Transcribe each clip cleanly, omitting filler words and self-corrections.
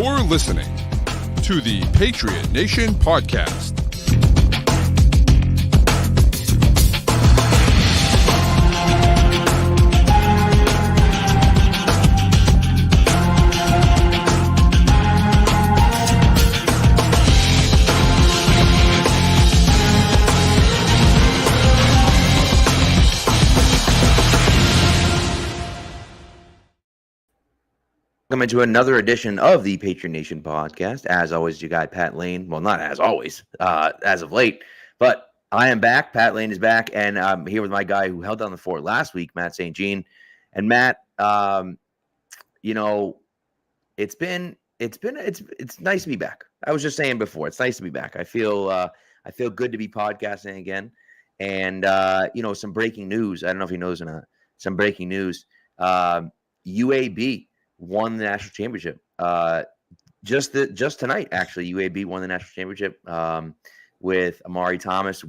You're listening to the Patriot Nation podcast. Welcome into another edition of the Patriot Nation podcast. As always, your guy, Pat Lane. Well, not as always, as of late, but I am back. Pat Lane is back, and I'm here with my guy who held down the fort last week, Matt St. Jean. And Matt, it's nice to be back. I was just saying before, it's nice to be back. I feel good to be podcasting again. And some breaking news. I don't know if he knows or not. Some breaking news. UAB won the national championship. Just tonight, actually, UAB won the national championship with Amari Thomas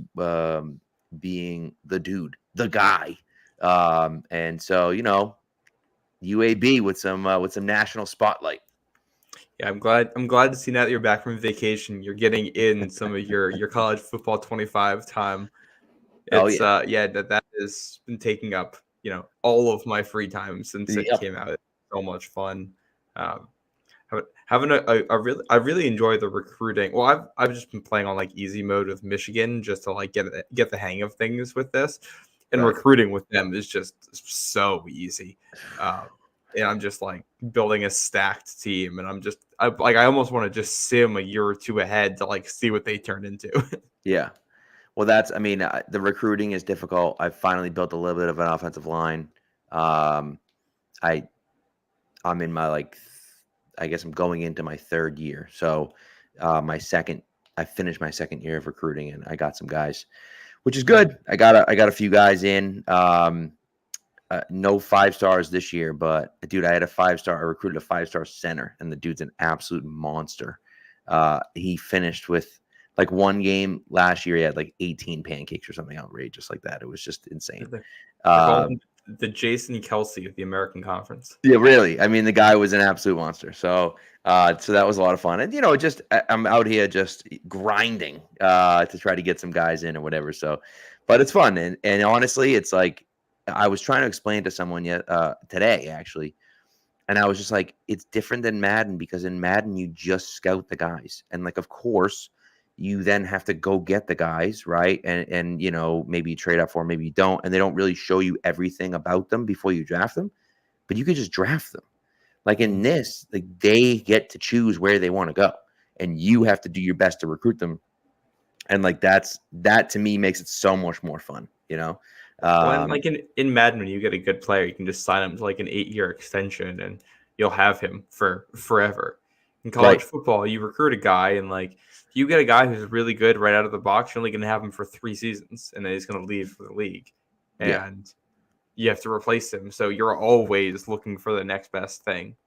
being the dude, the guy. And so, UAB with some national spotlight. Yeah, I'm glad to see now that you're back from vacation, you're getting in some of your college football 25 time. It's that has been taking up, all of my free time since it came out. It's so much fun. I really enjoy the recruiting. Well, I've just been playing on like easy mode with Michigan just to like get the hang of things with this, and recruiting with them is just so easy. And I'm just like building a stacked team, and I almost want to just sim a year or two ahead to like see what they turn into. Yeah. Well, the recruiting is difficult. I've finally built a little bit of an offensive line. I'm in my I guess I'm going into my third year. So I finished my second year of recruiting, and I got some guys, which is good. I got a few guys in. No 5-stars this year, but dude, I recruited a 5-star center, and the dude's an absolute monster. He finished with like one game last year. He had like 18 pancakes or something outrageous like that. It was just insane. The Jason Kelsey of the American Conference. Yeah, really. I mean, the guy was an absolute monster. So that was a lot of fun. And, I'm out here just grinding to try to get some guys in or whatever. So, but it's fun. And honestly, it's like, I was trying to explain to someone today, actually. And I was just like, it's different than Madden, because in Madden, you just scout the guys. And like, of course, you then have to go get the guys, right? And maybe you trade up for them, maybe you don't. And they don't really show you everything about them before you draft them. But you could just draft them. Like in this, like they get to choose where they want to go. And you have to do your best to recruit them. And like that to me makes it so much more fun, Like in Madden, when you get a good player, you can just sign him to like an 8-year extension and you'll have him for forever. In college football, you recruit a guy, and like you get a guy who's really good right out of the box, you're only going to have him for 3 seasons, and then he's going to leave for the league. And you have to replace him. So you're always looking for the next best thing,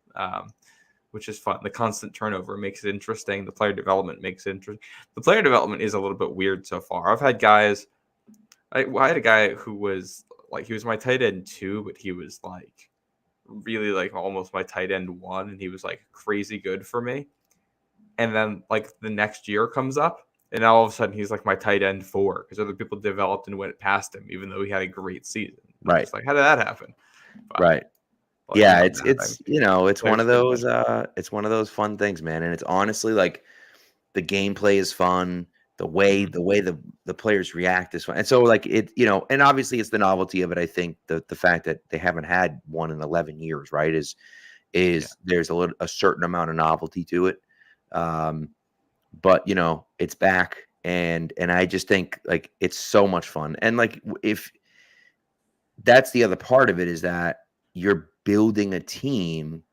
which is fun. The constant turnover makes it interesting. The player development makes it interesting. The player development is a little bit weird so far. I've had guys – I had a guy who was like – he was my tight end 2, but he was like really like almost my tight end 1, and he was like crazy good for me. And then like the next year comes up, and all of a sudden he's like my tight end 4 because other people developed and went past him, even though he had a great season. Right. It's like, how did that happen? But, right. Yeah. It's one of those fun things, man. And it's honestly like the gameplay is fun. The way the players react is fun. And so like it, and obviously it's the novelty of it. I think the fact that they haven't had one in 11 years, right, is there's a certain amount of novelty to it. But it's back, and I just think like it's so much fun. And like if that's the other part of it, is that you're building a team,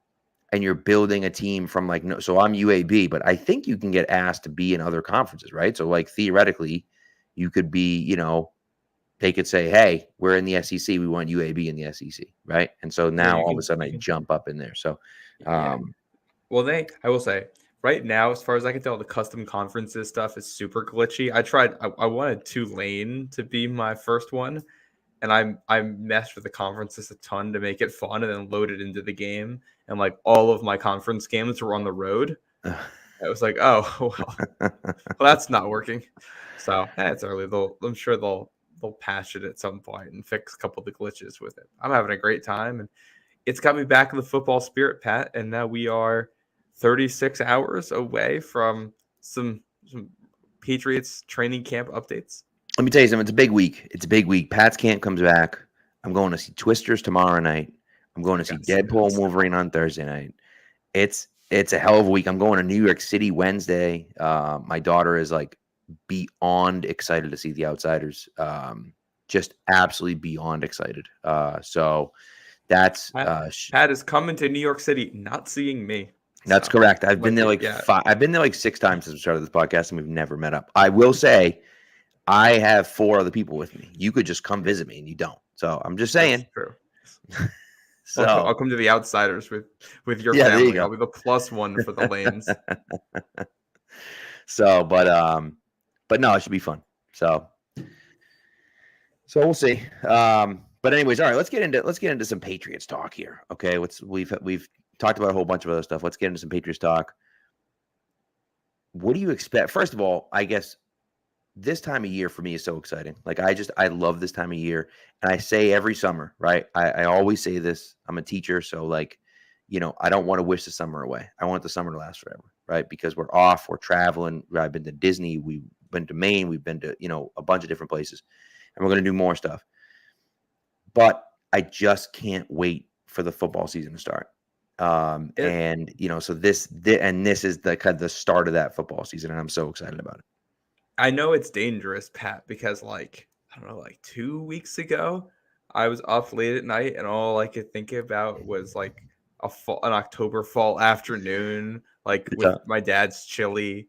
and you're building a team from like so I'm UAB, but I think you can get asked to be in other conferences, right? So like theoretically you could be, they could say, hey, we're in the SEC, we want UAB in the SEC, right? And so now all of a sudden I jump up in there. So I will say right now, as far as I can tell, the custom conferences stuff is super glitchy. I wanted Tulane to be my first one, and I messed with the conferences a ton to make it fun, and then loaded into the game, and like all of my conference games were on the road. It was like, oh well, that's not working. So it's early. I'm sure they'll patch it at some point and fix a couple of the glitches with it. I'm having a great time, and it's got me back in the football spirit, Pat. And now we are 36 hours away from some Patriots training camp updates. Let me tell you something. It's a big week. It's a big week. Pat's camp comes back. I'm going to see Twisters tomorrow night. I'm going to see Deadpool and Wolverine on Thursday night. It's a hell of a week. I'm going to New York City Wednesday. My daughter is like beyond excited to see The Outsiders. Just absolutely beyond excited. So that's Pat is coming to New York City, not seeing me. That's correct. I've been there I've been there like 6 times since we started this podcast, and we've never met up. I will say, I have 4 other people with me. You could just come visit me, and you don't. So I'm just saying. That's true. So I'll come to The Outsiders with your family. I'll be the +1 for the lanes. So, but no, it should be fun. So we'll see. But anyways, all right, let's get into some Patriots talk here. Okay, we've talked about a whole bunch of other stuff. Let's get into some Patriots talk. What do you expect? First of all, I guess this time of year for me is so exciting. Like I love this time of year. And I say every summer, right? I always say this. I'm a teacher. So like, I don't want to wish the summer away. I want the summer to last forever, right? Because we're off, we're traveling. I've been to Disney. We've been to Maine. We've been to, a bunch of different places, and we're going to do more stuff. But I just can't wait for the football season to start. And so this is the kind of the start of that football season, and I'm so excited about it. I know it's dangerous, Pat, because like 2 weeks ago, I was up late at night, and all I could think about was like an October fall afternoon, like with my dad's chili.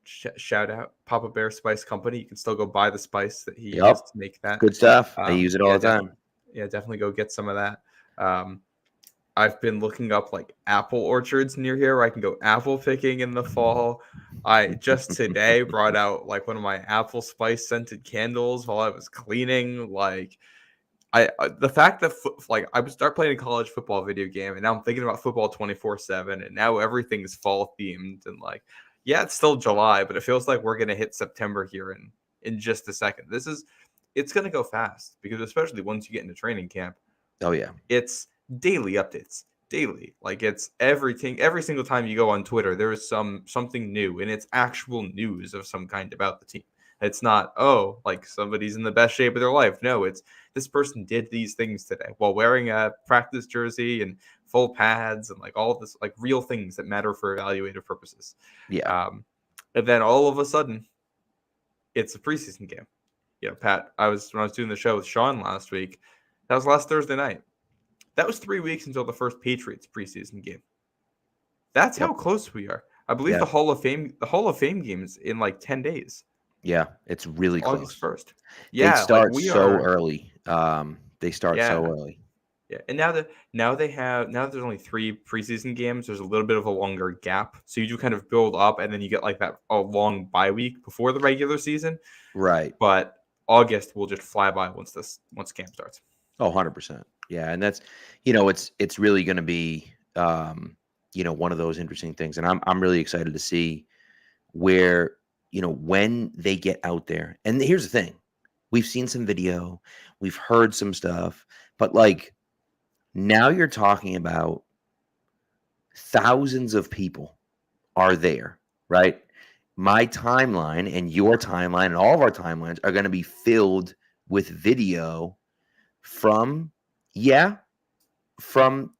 Shout out Papa Bear Spice Company. You can still go buy the spice that he used to make that. Good stuff. I use it all the time. Definitely go get some of that. I've been looking up like apple orchards near here where I can go apple picking in the fall. I just today brought out like one of my apple spice scented candles while I was cleaning. Like the fact that I would start playing a college football video game, and now I'm thinking about football 24/7, and now everything is fall themed, and like, yeah, it's still July, but it feels like we're gonna hit September here in just a second. It's gonna go fast, because especially once you get into training camp. Oh yeah, it's daily updates. Daily, like it's everything. Every single time you go on Twitter, there is something new, and it's actual news of some kind about the team. It's not, like somebody's in the best shape of their life. No, it's this person did these things today while wearing a practice jersey and full pads and like all of this, like real things that matter for evaluative purposes. Yeah. And then all of a sudden, it's a preseason game. Pat, when I was doing the show with Sean last week, that was last Thursday night. That was 3 weeks until the first Patriots preseason game. That's how close we are. I believe the Hall of Fame games in like 10 days. Yeah, it's really close. August 1st. Yeah, they start early. They start so early. Yeah, and now there's only 3 preseason games. There's a little bit of a longer gap, so you do kind of build up, and then you get like a long bye week before the regular season. Right. But August will just fly by once camp starts. Oh, 100%. Yeah, and that's it's really going to be one of those interesting things, and I'm really excited to see where when they get out there. And here's the thing: we've seen some video, we've heard some stuff, but like now you're talking about thousands of people are there, right? My timeline and your timeline and all of our timelines are going to be filled with video from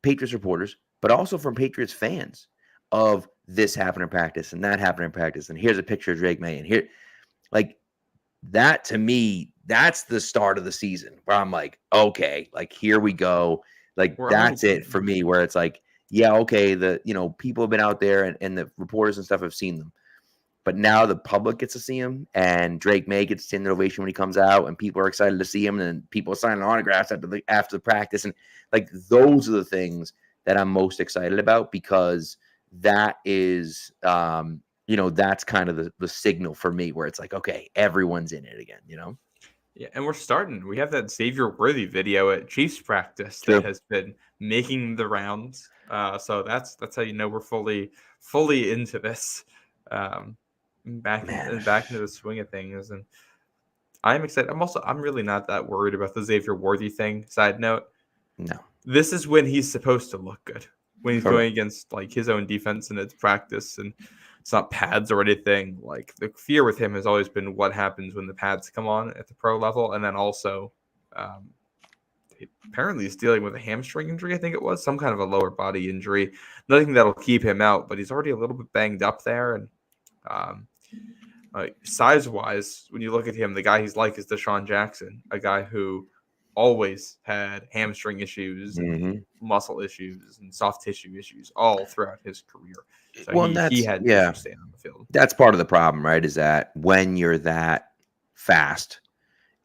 Patriots reporters, but also from Patriots fans of this happened in practice and that happened in practice. And here's a picture of Drake Maye. And here, like that to me, that's the start of the season where I'm like, okay, like here we go. Like that's it for me, where it's like, yeah, okay, people have been out there and the reporters and stuff have seen them. But now the public gets to see him, and Drake Maye gets to the ovation when he comes out, and people are excited to see him, and people signing autographs after the practice. And like those are the things that I'm most excited about, because that is that's kind of the signal for me where it's like, okay, everyone's in it again, Yeah, and we're starting. We have that Xavier Worthy video at Chiefs practice True. that has been making the rounds. So that's how you know we're fully into this, back Man. into the swing of things. And I'm excited. I'm really not that worried about the Xavier Worthy thing. Side note, No. this is when he's supposed to look good. When he's Correct. going against like his own defense and it's practice and it's not pads or anything. Like the fear with him has always been what happens when the pads come on at the pro level, and then also apparently he's dealing with a hamstring injury. I think it was some kind of a lower body injury. Nothing that'll keep him out, but he's already a little bit banged up there. And size wise, when you look at him, the guy he's like is Deshaun Jackson, a guy who always had hamstring issues and muscle issues and soft tissue issues all throughout his career. So he had issues staying on the field. That's part of the problem, right? Is that when you're that fast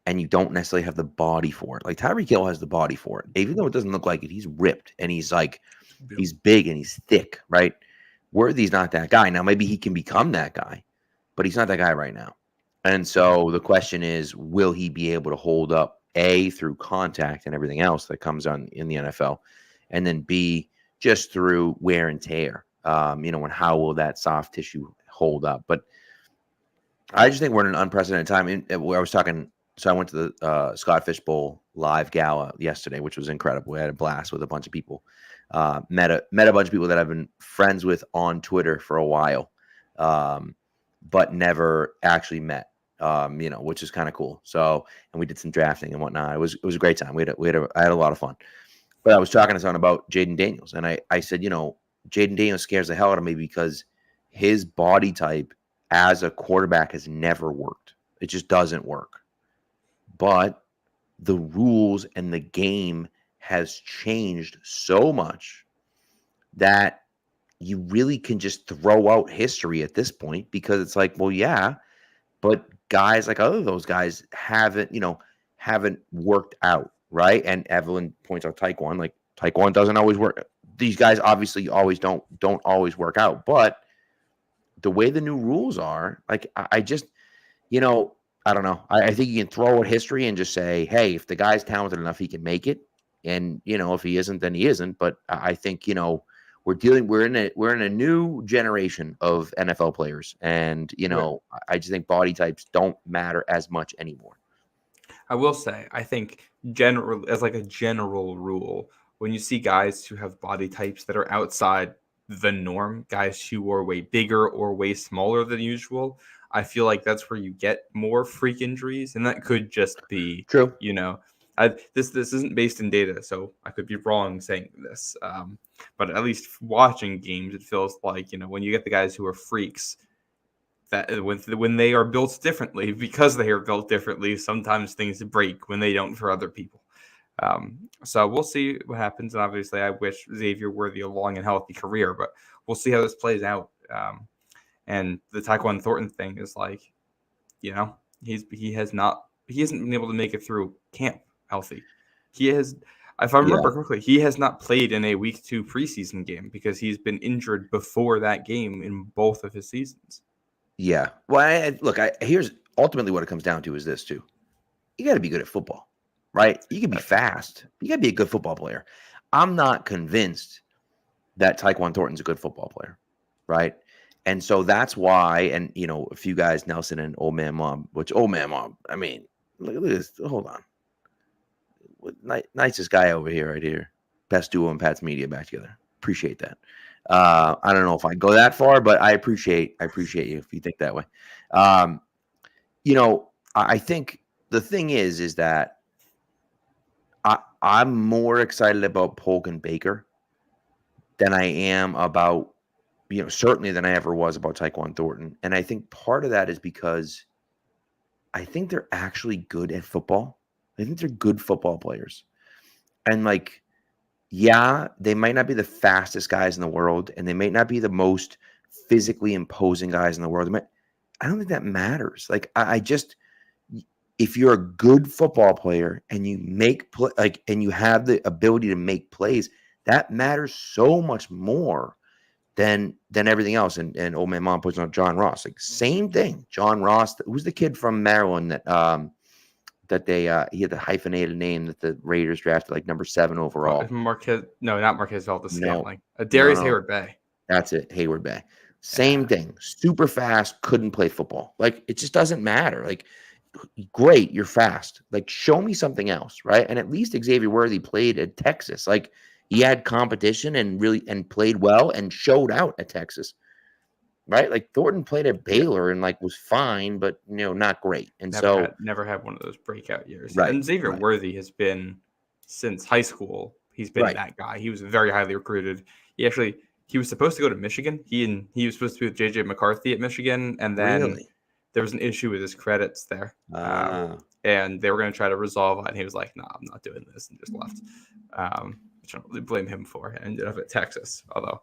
and you don't necessarily have the body for it. Like Tyreek Hill has the body for it. Even though it doesn't look like it, he's ripped and he's like he's big and he's thick, right? Worthy's not that guy. Now maybe he can become that guy, but he's not that guy right now. And so the question is, will he be able to hold up through contact and everything else that comes on in the NFL, and then B, just through wear and tear, and how will that soft tissue hold up? But I just think we're in an unprecedented time. I was talking, so I went to the Scott Fish Bowl live gala yesterday, which was incredible. We had a blast with a bunch of people. Met a bunch of people that I've been friends with on Twitter for a while, but never actually met. Which is kind of cool. So, and we did some drafting and whatnot. It was a great time. I had a lot of fun. But I was talking to someone about Jayden Daniels, and I said, Jayden Daniels scares the hell out of me because his body type as a quarterback has never worked. It just doesn't work. But the rules and the game has changed so much that you really can just throw out history at this point, because it's like, well, yeah, but guys like other those guys haven't worked out, right? And Evelyn points out Taekwon. Like Taekwon doesn't always work. These guys obviously always don't always work out. But the way the new rules are, like I just, I don't know. I think you can throw out history and just say, hey, if the guy's talented enough, he can make it. And if he isn't, then he isn't. But I think we're in a new generation of NFL players, and I just think body types don't matter as much anymore. I will say, I think as like a general rule, when you see guys who have body types that are outside the norm, guys who are way bigger or way smaller than usual, I feel like that's where you get more freak injuries, and that could just be true. This isn't based in data, so I could be wrong saying this. But at least watching games, it feels like, when you get the guys who are freaks, that when they are built differently, because they are built differently, sometimes things break when they don't for other people. So we'll see what happens. And obviously, I wish Xavier Worthy a long and healthy career, but we'll see how this plays out. And the Tyquan Thornton thing is like, he hasn't been able to make it through camp healthy. He has, if I remember correctly, he has not played in a week 2 preseason game because he's been injured before that game in both of his seasons. Yeah. Well, here's ultimately what it comes down to is this too. You got to be good at football, right? You can be fast. You got to be a good football player. I'm not convinced that Tyquan Thornton's a good football player, right? And so that's why, and a few guys, Nelson and Old Man Mom, I mean, look at this. Hold on. Nicest guy over here, right here. Best duo in Pat's Media back together. Appreciate that. I don't know if I go that far, but I appreciate you if you think that way. I think the thing is that I'm more excited about Polk and Baker than I am about, certainly than I ever was about Tyquan Thornton. And I think part of that is because I think they're actually good at football. I think they're good football players. And they might not be the fastest guys in the world, and they may not be the most physically imposing guys in the world. I don't think that matters. If you're a good football player and you and you have the ability to make plays, that matters so much more than everything else. And Old Man Mom puts on John Ross, same thing. John Ross, who's the kid from Maryland that that they he had the hyphenated name that the Raiders drafted like number 7 overall. Not Marquez Valdes-Scantling. No, Darius Hayward-Bay. That's it, Hayward-Bay. Same thing. Super fast, couldn't play football. Like, it just doesn't matter. Like, great, you're fast. Like, show me something else, right? And at least Xavier Worthy played at Texas. Like, he had competition and played well and showed out at Texas. Right? Like, Thornton played at Baylor and like was fine, but not great. And never had one of those breakout years. Right, and Xavier Worthy has been, since high school, he's been that guy. He was very highly recruited. He was supposed to go to Michigan. He was supposed to be with JJ McCarthy at Michigan, and then there was an issue with his credits there. And they were going to try to resolve it, and he was like, "No, I'm not doing this," and just left. Which I don't really blame him for. And ended up at Texas, although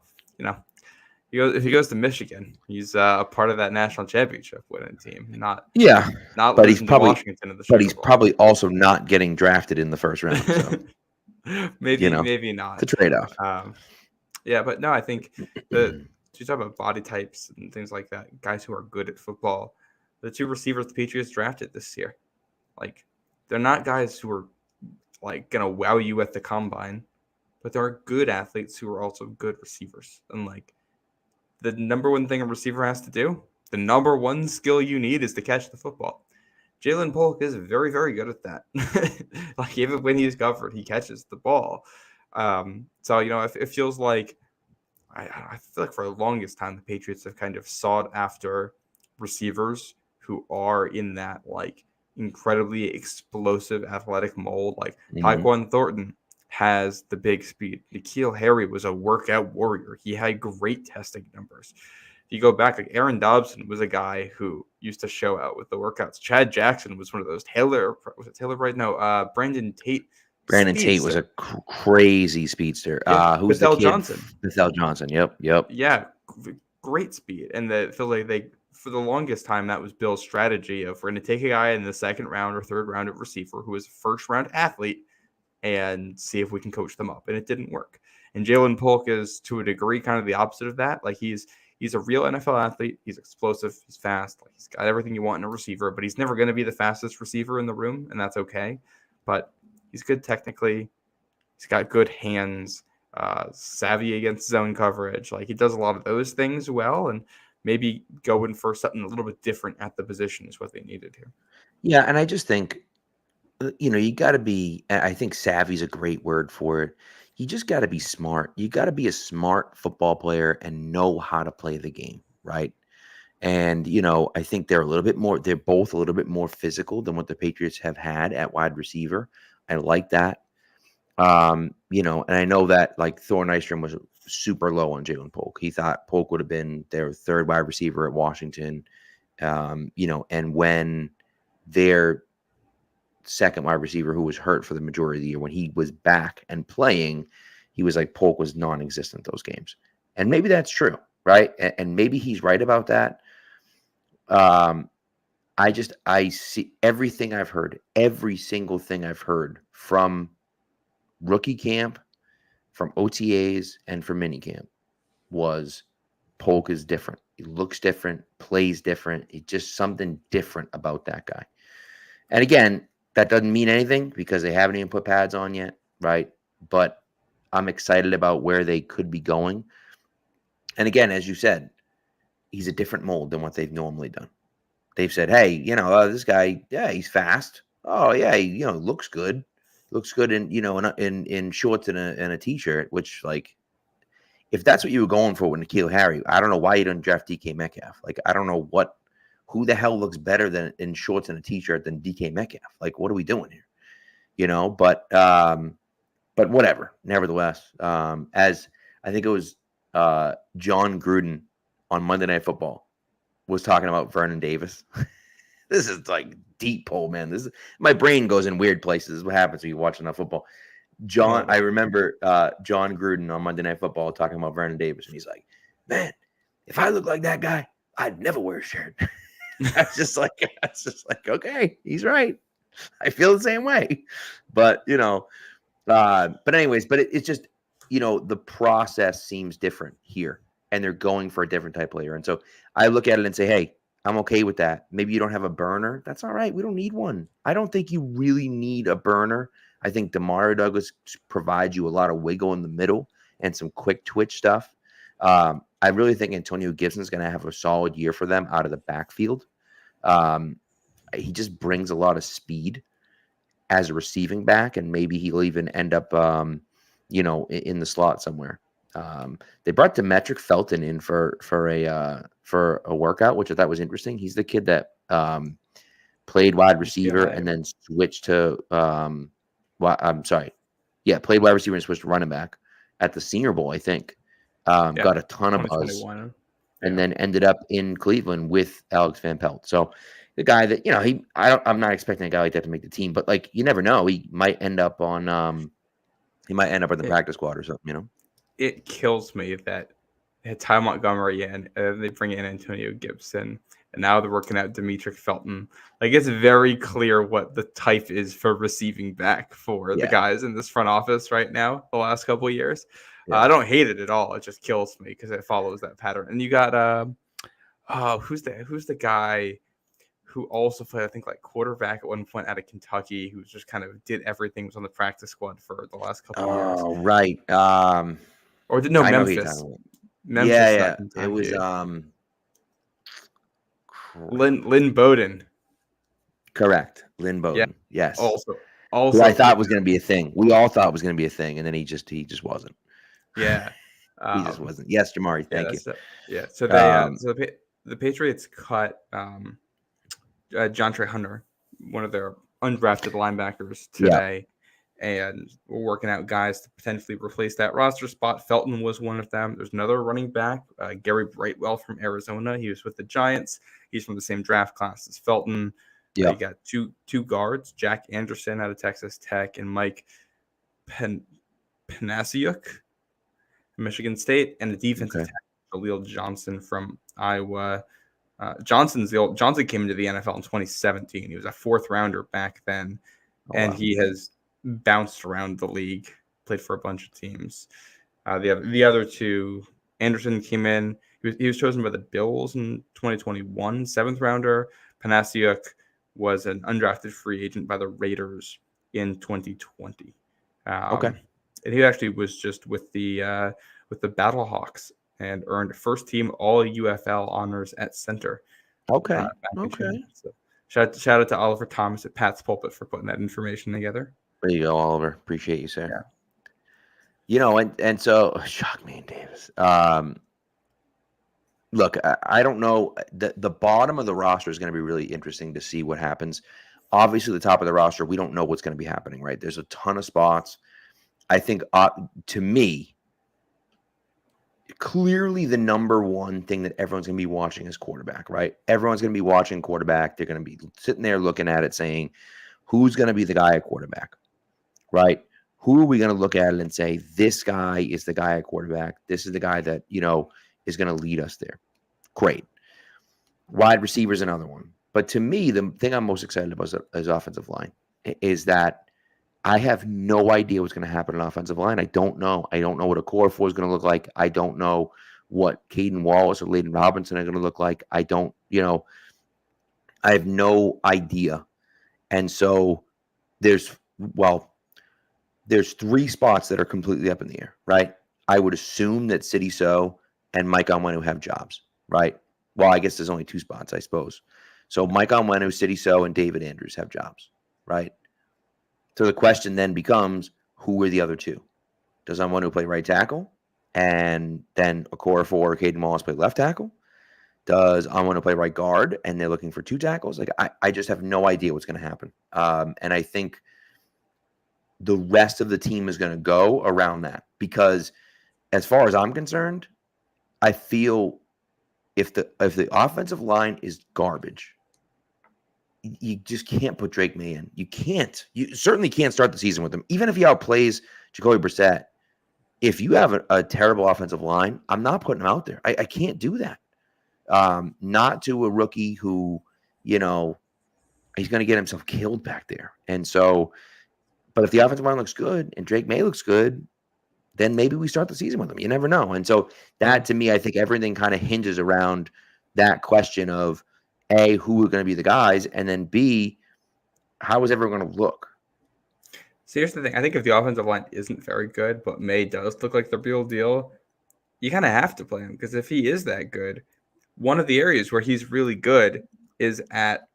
if he goes to Michigan, he's a part of that national championship winning team. Not but he's probably Washington in the Super Bowl. Probably also not getting drafted in the first round. So. maybe not. It's a trade-off. But no, I think you talk about body types and things like that, guys who are good at football. The 2 receivers the Patriots drafted this year, like, they're not guys who are like gonna wow you at the combine, but there are good athletes who are also good receivers. And like, the number one thing a receiver has to do, the number one skill you need, is to catch the football. Jalen Polk is very, very good at that. Like, even when he's covered, he catches the ball. So it feels like I feel like for the longest time the Patriots have kind of sought after receivers who are in that like incredibly explosive athletic mold. Like Tyquan Thornton has the big speed. N'Keal Harry was a workout warrior. He had great testing numbers. If you go back, like, Aaron Dobson was a guy who used to show out with the workouts. Chad Jackson was one of those. Brandon Tate. Brandon Tate was a crazy speedster. Who's the kid? Bethel Johnson. Yep. Yeah, great speed. And for the longest time, that was Bill's strategy of, we're going to take a guy in the 2nd round or 3rd round of receiver who is a first-round athlete and see if we can coach them up. And it didn't work. And Jalen Polk is, to a degree, kind of the opposite of that. Like, he's a real NFL athlete. He's explosive. He's fast. Like, he's got everything you want in a receiver, but he's never going to be the fastest receiver in the room, and that's okay. But he's good technically. He's got good hands, savvy against zone coverage. Like, he does a lot of those things well, and maybe going for something a little bit different at the position is what they needed here. Yeah, and I just think, you got to be, I think savvy is a great word for it. You just got to be smart. You got to be a smart football player and know how to play the game, right? And, I think they're both a little bit more physical than what the Patriots have had at wide receiver. I like that. And I know that, like, Thor Nystrom was super low on Jalen Polk. He thought Polk would have been their 3rd wide receiver at Washington. And when their 2nd wide receiver, who was hurt for the majority of the year, when he was back and playing, he was like, Polk was non-existent those games. And maybe that's true, right? And maybe he's right about that. I see everything I've heard, every single thing I've heard from rookie camp, from OTAs, and from minicamp was Polk is different. He looks different, plays different. It's just something different about that guy. And again, that doesn't mean anything because they haven't even put pads on yet, right? But I'm excited about where they could be going. And again, as you said, he's a different mold than what they've normally done. They've said, hey, this guy, yeah, he's fast. Oh, yeah, he, looks good. Looks good in shorts and a t-shirt, which, like, if that's what you were going for with N'Keal Harry, I don't know why you didn't draft DK Metcalf. Like, I don't know who the hell looks better than in shorts and a t-shirt than DK Metcalf? Like, what are we doing here? But whatever. Nevertheless, as I think it was John Gruden on Monday Night Football was talking about Vernon Davis. This is like deep hole, man. My brain goes in weird places. This is what happens when you watch enough football. I remember John Gruden on Monday Night Football talking about Vernon Davis, and he's like, man, if I look like that guy, I'd never wear a shirt. That's just like, okay, he's right. I feel the same way. But, it's just, the process seems different here, and they're going for a different type player. And so I look at it and say, hey, I'm okay with that. Maybe you don't have a burner. That's all right. We don't need one. I don't think you really need a burner. I think Demario Douglas provides you a lot of wiggle in the middle and some quick twitch stuff. I really think Antonio Gibson is going to have a solid year for them out of the backfield. He just brings a lot of speed as a receiving back, and maybe he'll even end up, in the slot somewhere. They brought Demetric Felton in for a workout, which I thought was interesting. He's the kid that played wide receiver and then switched to played wide receiver and switched to running back at the Senior Bowl, I think. Got a ton of buzz, and then ended up in Cleveland with Alex Van Pelt. So the guy that I'm not expecting a guy like that to make the team, but like you never know, he might end up on the practice squad or something. It kills me that Ty Montgomery in, they bring in Antonio Gibson, and now they're working out Demetric Felton. Like, it's very clear what the type is for receiving back for the guys in this front office right now, the last couple of years. Yeah. I don't hate it at all. It just kills me because it follows that pattern. And you got who's the guy who also played, I think, like quarterback at one point out of Kentucky, who just kind of did everything, was on the practice squad for the last couple of years. Oh, right. Or did Memphis? Memphis. Yeah. It was Lynn Bowden. Correct. Lynn Bowden. Yeah. Yes. Also who I thought was going to be a thing. We all thought it was going to be a thing, and then he just wasn't. Yeah. He just wasn't. Yes, Jamari. Thank you. So they the Patriots cut John Trey Hunter, one of their undrafted linebackers, today. And we're working out guys to potentially replace that roster spot. Felton was one of them. There's another running back, Gary Brightwell from Arizona. He was with the Giants. He's from the same draft class as Felton. Yeah. You got two guards, Jack Anderson out of Texas Tech and Mike Panasiuk from Michigan State, and the defensive tackle, Jaleel Johnson from Iowa. Johnson came into the NFL in 2017. He was a fourth rounder back then, and he has bounced around the league, played for a bunch of teams. The other two, Anderson came in. He was chosen by the Bills in 2021, seventh rounder. Panasiuk was an undrafted free agent by the Raiders in 2020. And he actually was just with the Battlehawks and earned first team all UFL honors at center. Okay. So shout out to Oliver Thomas at Pat's Pulpit for putting that information together. There you go, Oliver. Appreciate you, sir. Yeah. And so shock me and Davis. Look, I don't know. The bottom of the roster is going to be really interesting to see what happens. Obviously, the top of the roster, we don't know what's going to be happening, right? There's a ton of spots. I think, to me, clearly the number one thing that everyone's going to be watching is quarterback, right? Everyone's going to be watching quarterback. They're going to be sitting there looking at it saying, who's going to be the guy at quarterback, right? Who are we going to look at it and say, this guy is the guy at quarterback. This is the guy that, is going to lead us there. Great. Wide receiver is another one. But to me, the thing I'm most excited about is offensive line, is that I have no idea what's going to happen on offensive line. I don't know. I don't know what a core four is going to look like. I don't know what Caden Wallace or Layden Robinson are going to look like. I have no idea. And so there's three spots that are completely up in the air, right? I would assume that City So and Mike Onwenu have jobs, right? Well, I guess there's only two spots, I suppose. So Mike Onwenu, City So, and David Andrews have jobs, right? So the question then becomes, who are the other two? Does Onwenu play right tackle? And then a core four, Caden Wallace, play left tackle? Does Onwenu play right guard? And they're looking for two tackles? Like, I just have no idea what's going to happen. And I think the rest of the team is going to go around that, because as far as I'm concerned, I feel if the offensive line is garbage, you just can't put Drake Maye in. You can't. You certainly can't start the season with him. Even if he outplays Jacoby Brissett, if you have a terrible offensive line, I'm not putting him out there. I can't do that. Not to a rookie who, he's going to get himself killed back there. And so, but if the offensive line looks good and Drake Maye looks good, then maybe we start the season with him. You never know. And so that, to me, I think everything kind of hinges around that question of, A, who are going to be the guys, and then B, how is everyone going to look? So here's the thing. I think if the offensive line isn't very good, but Maye does look like the real deal, you kind of have to play him, because if he is that good, one of the areas where he's really good is at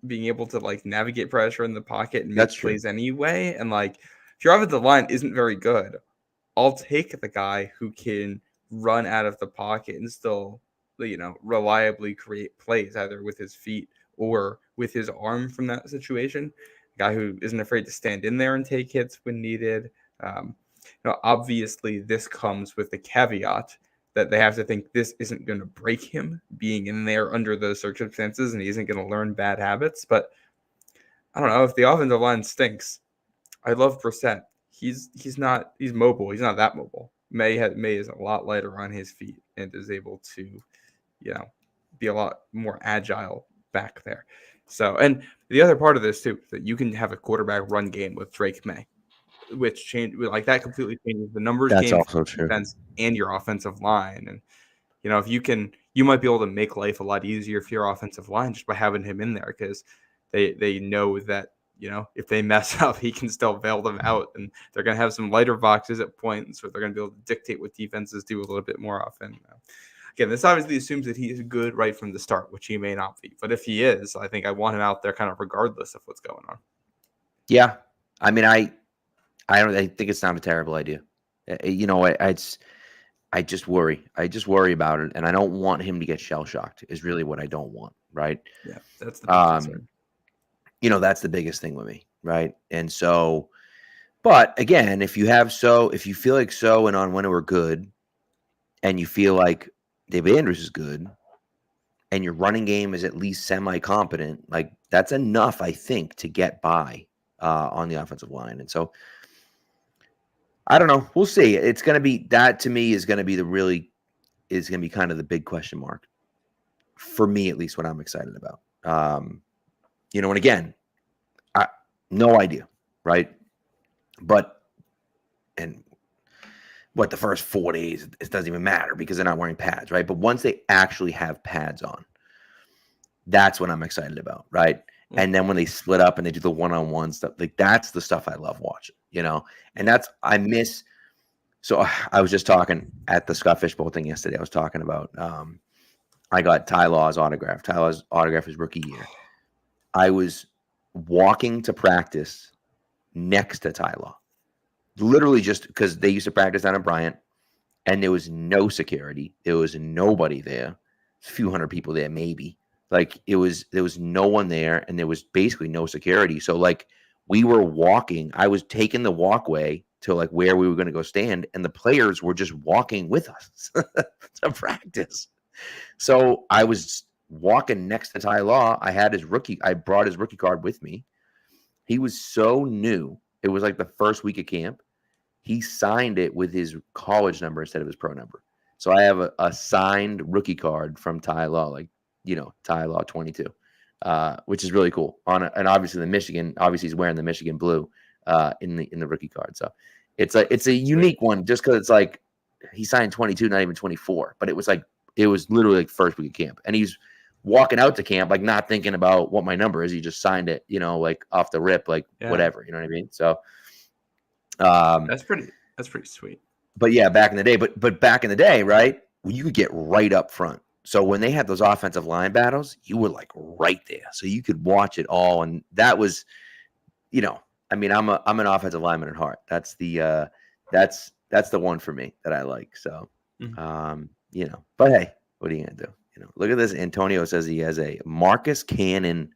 being able to like navigate pressure in the pocket and make plays anyway. And like, if your offensive line isn't very good, I'll take the guy who can run out of the pocket and still, reliably create plays either with his feet or with his arm from that situation. A guy who isn't afraid to stand in there and take hits when needed. Obviously, this comes with the caveat that they have to think this isn't going to break him being in there under those circumstances, and he isn't going to learn bad habits. But I don't know, if the offensive line stinks, I love Brissett. He's mobile. He's not that mobile. Maye is a lot lighter on his feet and is able to, be a lot more agile back there. So, and the other part of this too, that you can have a quarterback run game with Drake Maye, which that completely changes the numbers That's game also true. Defense and your offensive line. And if you might be able to make life a lot easier for your offensive line just by having him in there, because they know that if they mess up, he can still bail them out, and they're going to have some lighter boxes at points, or they're going to be able to dictate what defenses do a little bit more often. Again, this obviously assumes that he is good right from the start, which he may not be. But if he is, I think I want him out there kind of regardless of what's going on. Yeah. I mean, I think it's not a terrible idea. I just worry. I just worry about it, and I don't want him to get shell-shocked is really what I don't want, right? Yeah, that's the big concern. That's the biggest thing with me, right? And so, but again, if you feel like So and Onwenu are good, and you feel like David Andrews is good, and your running game is at least semi-competent, like that's enough, I think, to get by on the offensive line. And so, I don't know. We'll see. It's going to be that, to me, is going to be kind of the big question mark for me, at least what I'm excited about. And again, no idea, right? But, and what, the first 4 days, it doesn't even matter because they're not wearing pads, right? But once they actually have pads on, that's what I'm excited about, right? And then when they split up and they do the one-on-one stuff, like that's the stuff I love watching, and I miss. So I was just talking at the Scott Fishbowl thing yesterday. I was talking about, I got Ty Law's autograph. Ty Law's autograph his rookie year. I was walking to practice next to Ty Law, literally just because they used to practice down at Bryant, and there was no security. There was nobody there. A few hundred people there, maybe. Like there was no one there, and there was basically no security. So like we were walking. I was taking the walkway to like where we were going to go stand, and the players were just walking with us to practice. So I was walking next to Ty Law. I brought his rookie card with me. He was so new. It was like the first week of camp. He signed it with his college number instead of his pro number. So I have a signed rookie card from Ty Law, like, Ty Law 22, which is really cool. And obviously the Michigan, he's wearing the Michigan blue in the rookie card. So it's a unique one just because it's like he signed 22, not even 24. But it was literally like first week of camp. And he's walking out to camp, like not thinking about what my number is. He just signed it, like off the rip, like whatever, you know what I mean? So that's pretty sweet. But yeah, back in the day, but back in the day, right, you could get right up front. So when they had those offensive line battles, you were like right there. So you could watch it all. And that was, I'm an offensive lineman at heart. That's the one for me that I like. So, but hey, what are you going to do? Look at this. Antonio says he has a Marcus Cannon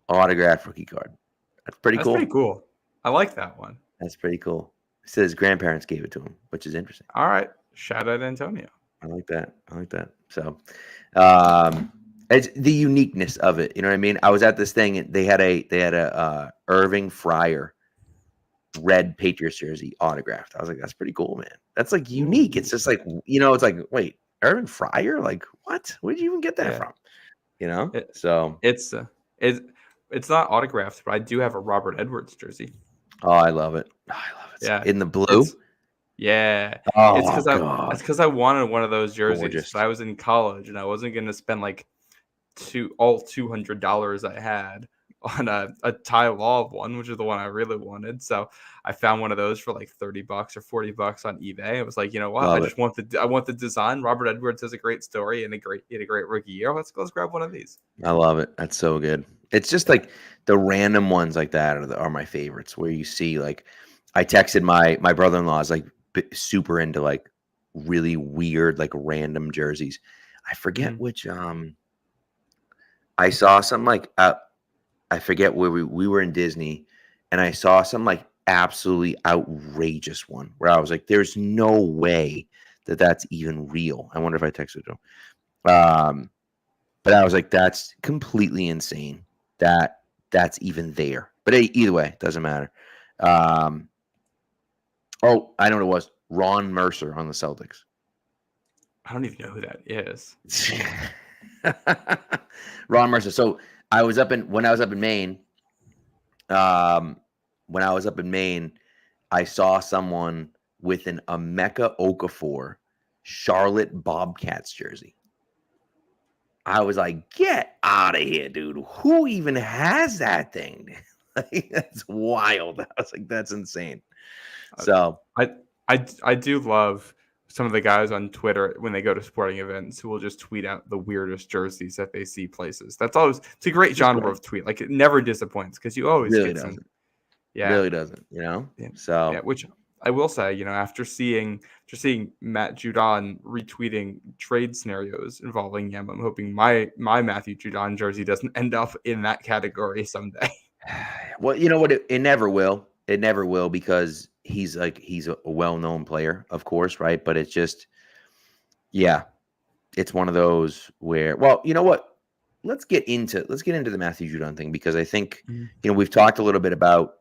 autograph rookie card. That's pretty cool. That's pretty cool. I like that one. That's pretty cool. He says his grandparents gave it to him, which is interesting. All right. Shout out Antonio. I like that. So, it's the uniqueness of it. You know what I mean? I was at this thing and they had a Irving Fryer red Patriots jersey autographed. I was like, that's pretty cool, man. That's like unique. It's just like, it's like, wait, Irving Fryer? Like what? Where'd you even get that from? So it's not autographed, but I do have a Robert Edwards jersey. Oh, I love it. Yeah. In the blue? Yeah. Oh, it's because I wanted one of those jerseys. Gorgeous. But I was in college and I wasn't going to spend like all $200 I had on a Ty Law one, which is the one I really wanted. So I found one of those for like $30 or $40 on eBay. I was like, you know what? I want the design. Robert Edwards has a great story and he had a great rookie year. Let's grab one of these. I love it. That's so good. It's just like the random ones like that are my favorites, where you see, like, I texted my brother-in-law is like super into like really weird, like random jerseys. I forget which, I saw some like, I forget where we were in Disney, and I saw some like absolutely outrageous one where I was like, there's no way that that's even real. I wonder if I texted him. But I was like, that's completely insane that's even there. But hey, either way, doesn't matter. Oh, I know what it was. Ron Mercer on the Celtics. I don't even know who that is. Ron Mercer. So when I was up in Maine, I saw someone with an Emeka Okafor Charlotte Bobcats jersey. I was like, get out of here, dude. Who even has that thing? Like, that's wild. I was like, that's insane. So I do love some of the guys on Twitter when they go to sporting events who will just tweet out the weirdest jerseys that they see places. It's a great genre of tweet. Like, it never disappoints because you always really get doesn't. some. Yeah, really doesn't. You know. Yeah. So yeah, which I will say, you know, after seeing Matt Judon retweeting trade scenarios involving him, I'm hoping my Matthew Judon jersey doesn't end up in that category someday. Well, you know what? It never will. It never will, because he's a well-known player, of course, right? But it's just, yeah, it's one of those where, well, you know what? Let's get into the Matthew Judon thing, because I think, you know, we've talked a little bit about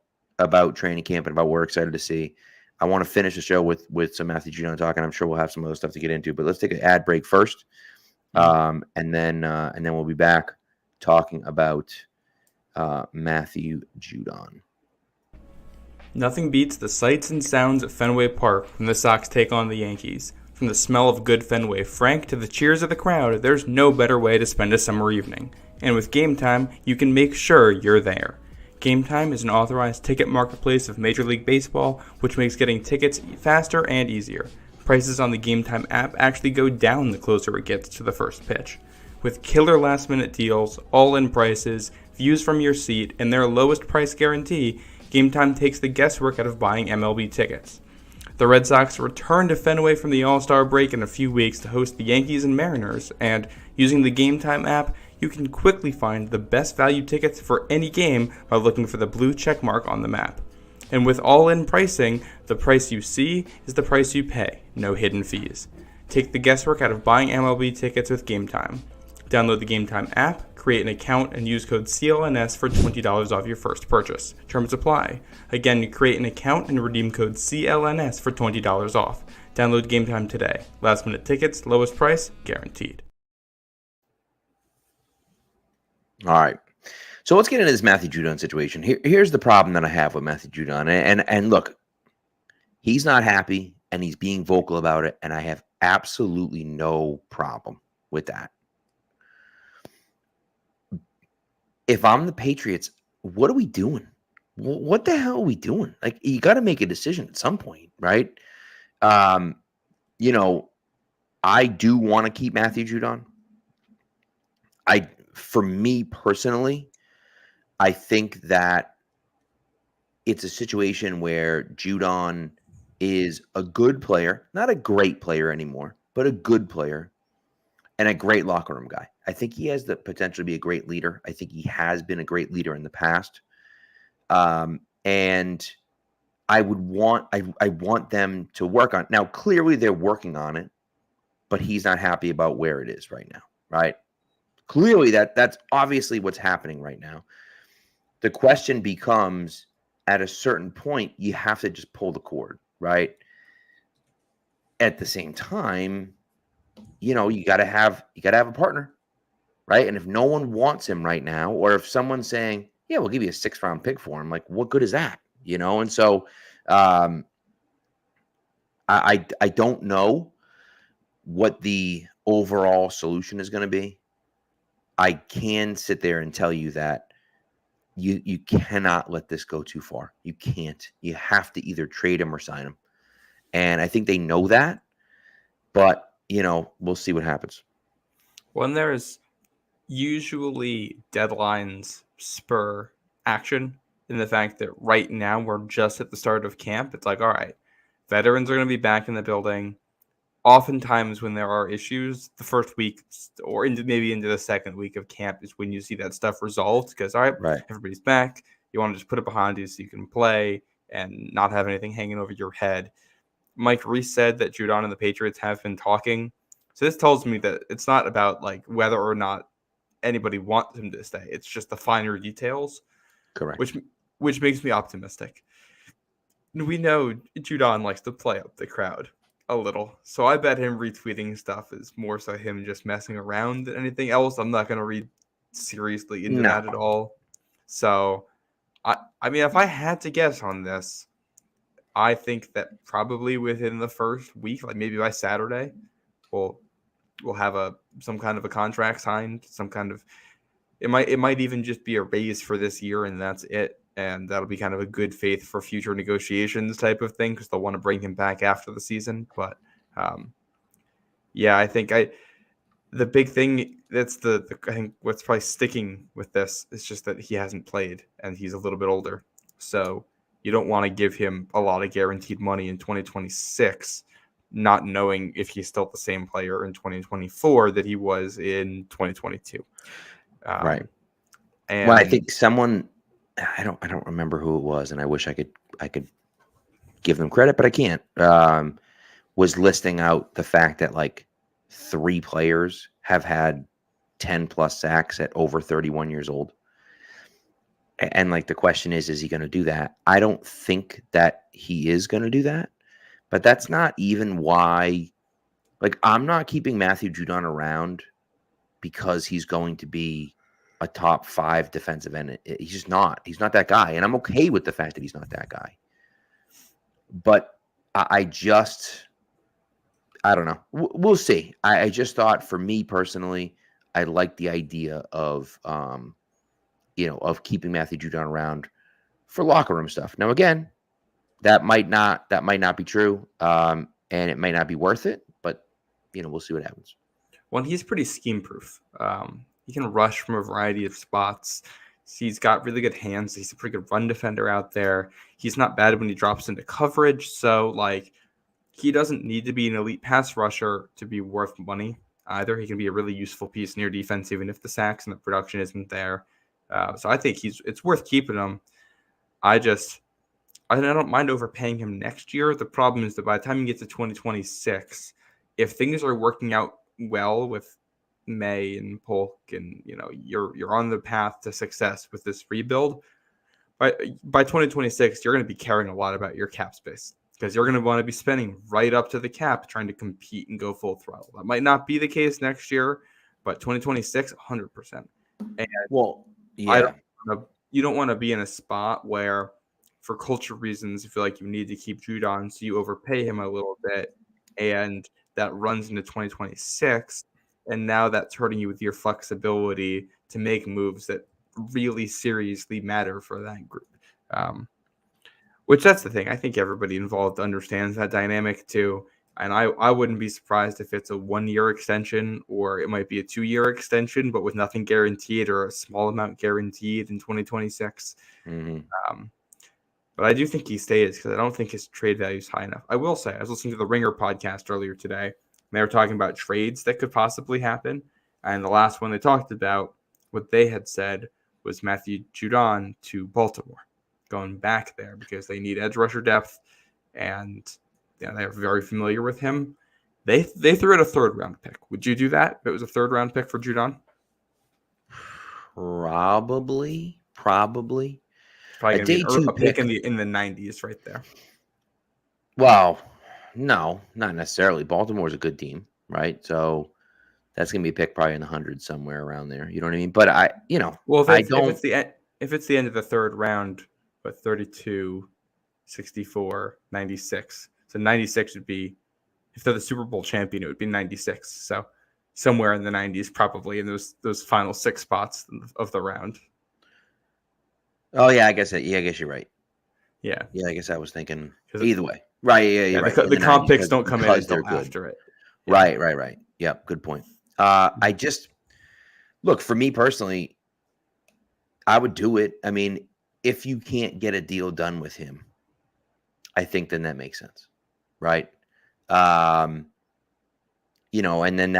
training camp and about what we're excited to see. I want to finish the show with some Matthew Judon talk, and I'm sure we'll have some other stuff to get into. But let's take an ad break first, and then we'll be back talking about Matthew Judon. Nothing beats the sights and sounds at Fenway Park when the Sox take on the Yankees. From the smell of good Fenway Frank to the cheers of the crowd, there's no better way to spend a summer evening. And with Game Time, you can make sure you're there. Game Time is an authorized ticket marketplace of Major League Baseball, which makes getting tickets faster and easier. Prices on the Game Time app actually go down the closer it gets to the first pitch. With killer last-minute deals, all-in prices, views from your seat, and their lowest price guarantee, Game Time takes the guesswork out of buying MLB tickets. The Red Sox return to Fenway from the All-Star break in a few weeks to host the Yankees and Mariners, and using the Game Time app, you can quickly find the best value tickets for any game by looking for the blue check mark on the map. And with all-in pricing, the price you see is the price you pay, no hidden fees. Take the guesswork out of buying MLB tickets with Game Time. Download the Game Time app, create an account, and use code CLNS for $20 off your first purchase. Terms apply. Again, create an account and redeem code CLNS for $20 off. Download Game Time today. Last minute tickets, lowest price, guaranteed. All right. So let's get into this Matthew Judon situation. Here's the problem that I have with Matthew Judon. And look, he's not happy, and he's being vocal about it, and I have absolutely no problem with that. If I'm the Patriots, what are we doing? What the hell are we doing? Like, you got to make a decision at some point, right? You know, I do want to keep Matthew Judon. For me personally, I think that it's a situation where Judon is a good player, not a great player anymore, but a good player and a great locker room guy. I think he has the potential to be a great leader. I think he has been a great leader in the past. And I want them to work on it. Now, clearly they're working on it, but he's not happy about where it is right now, right? Clearly that's obviously what's happening right now. The question becomes, at a certain point, you have to just pull the cord, right? At the same time, you know, you gotta have a partner, right? And if no one wants him right now, or if someone's saying, yeah, we'll give you a 6th round pick for him, like, what good is that? You know? And so I don't know what the overall solution is going to be. I can sit there and tell you that you cannot let this go too far. You can't. You have to either trade him or sign him. And I think they know that, but we'll see what happens. When there's usually deadlines spur action in the fact that right now we're just at the start of camp. It's like, all right, veterans are going to be back in the building. Oftentimes when there are issues, the first week or maybe into the second week of camp is when you see that stuff resolved because, all right, everybody's back. You want to just put it behind you so you can play and not have anything hanging over your head. Mike Reese said that Judon and the Patriots have been talking. So this tells me that it's not about like whether or not anybody wants him to stay. It's just the finer details. Correct. Which makes me optimistic. We know Judon likes to play up the crowd a little. So I bet him retweeting stuff is more so him just messing around than anything else. I'm not going to read seriously into that at all. So, I mean, if I had to guess on this, I think that probably within the first week, like maybe by Saturday, we'll have some kind of a contract signed, some kind of it might even just be a raise for this year and that's it. And that'll be kind of a good faith for future negotiations type of thing because they'll want to bring him back after the season. But I think the big thing that's I think what's probably sticking with this is just that he hasn't played and he's a little bit older. So you don't want to give him a lot of guaranteed money in 2026, not knowing if he's still the same player in 2024 that he was in 2022. Right. And I think someone, I don't remember who it was, and I wish I could give them credit, but I can't. Was listing out the fact that like 3 players have had 10 plus sacks at over 31 years old. And like the question is he going to do that? I don't think that he is going to do that, but that's not even why. Like, I'm not keeping Matthew Judon around because he's going to be a top 5 defensive end. He's just not. He's not that guy, and I'm okay with the fact that he's not that guy. But I don't know. We'll see. I just thought, for me personally, I like the idea of of keeping Matthew Judon around for locker room stuff. Now, again, that might not be true, and it might not be worth it. But we'll see what happens. Well, he's pretty scheme proof. He can rush from a variety of spots. He's got really good hands. He's a pretty good run defender out there. He's not bad when he drops into coverage. So, like, he doesn't need to be an elite pass rusher to be worth money either. He can be a really useful piece near defense, even if the sacks and the production isn't there. So I think it's worth keeping him. I don't mind overpaying him next year. The problem is that by the time you get to 2026, if things are working out well with Maye and Polk and you're on the path to success with this rebuild, by 2026 you're going to be caring a lot about your cap space because you're going to want to be spending right up to the cap trying to compete and go full throttle. That might not be the case next year, but 2026 100%. And yeah, you don't want to be in a spot where, for culture reasons, you feel like you need to keep Judon, so you overpay him a little bit, and that runs into 2026, and now that's hurting you with your flexibility to make moves that really seriously matter for that group. Which that's the thing. I think everybody involved understands that dynamic too. And I wouldn't be surprised if it's a 1-year extension or it might be a 2-year extension, but with nothing guaranteed or a small amount guaranteed in 2026. Mm-hmm. But I do think he stays because I don't think his trade value is high enough. I will say, I was listening to the Ringer podcast earlier today, and they were talking about trades that could possibly happen. And the last one they talked about, what they had said was Matthew Judon to Baltimore, going back there because they need edge rusher depth, and they're very familiar with him. They threw out a 3rd round pick. Would you do that if it was a 3rd round pick for Judon? Probably. Probably going to be a pick in the 90s right there. Well, no, not necessarily. Baltimore's a good team, right? So that's going to be a pick probably in the 100s somewhere around there. You know what I mean? But if it's the end of the 3rd round, but 32, 64, 96. So 96 would be, if they're the Super Bowl champion, it would be 96. So somewhere in the 90s, probably in those final 6 spots of the round. Oh yeah, I guess you're right. Yeah, I guess I was thinking either way. Right, yeah, you're right. The comp picks don't come in until after it. Yeah. Right. Yep, good point. I just look, for me personally, I would do it. I mean, if you can't get a deal done with him, I think then that makes sense, right? And then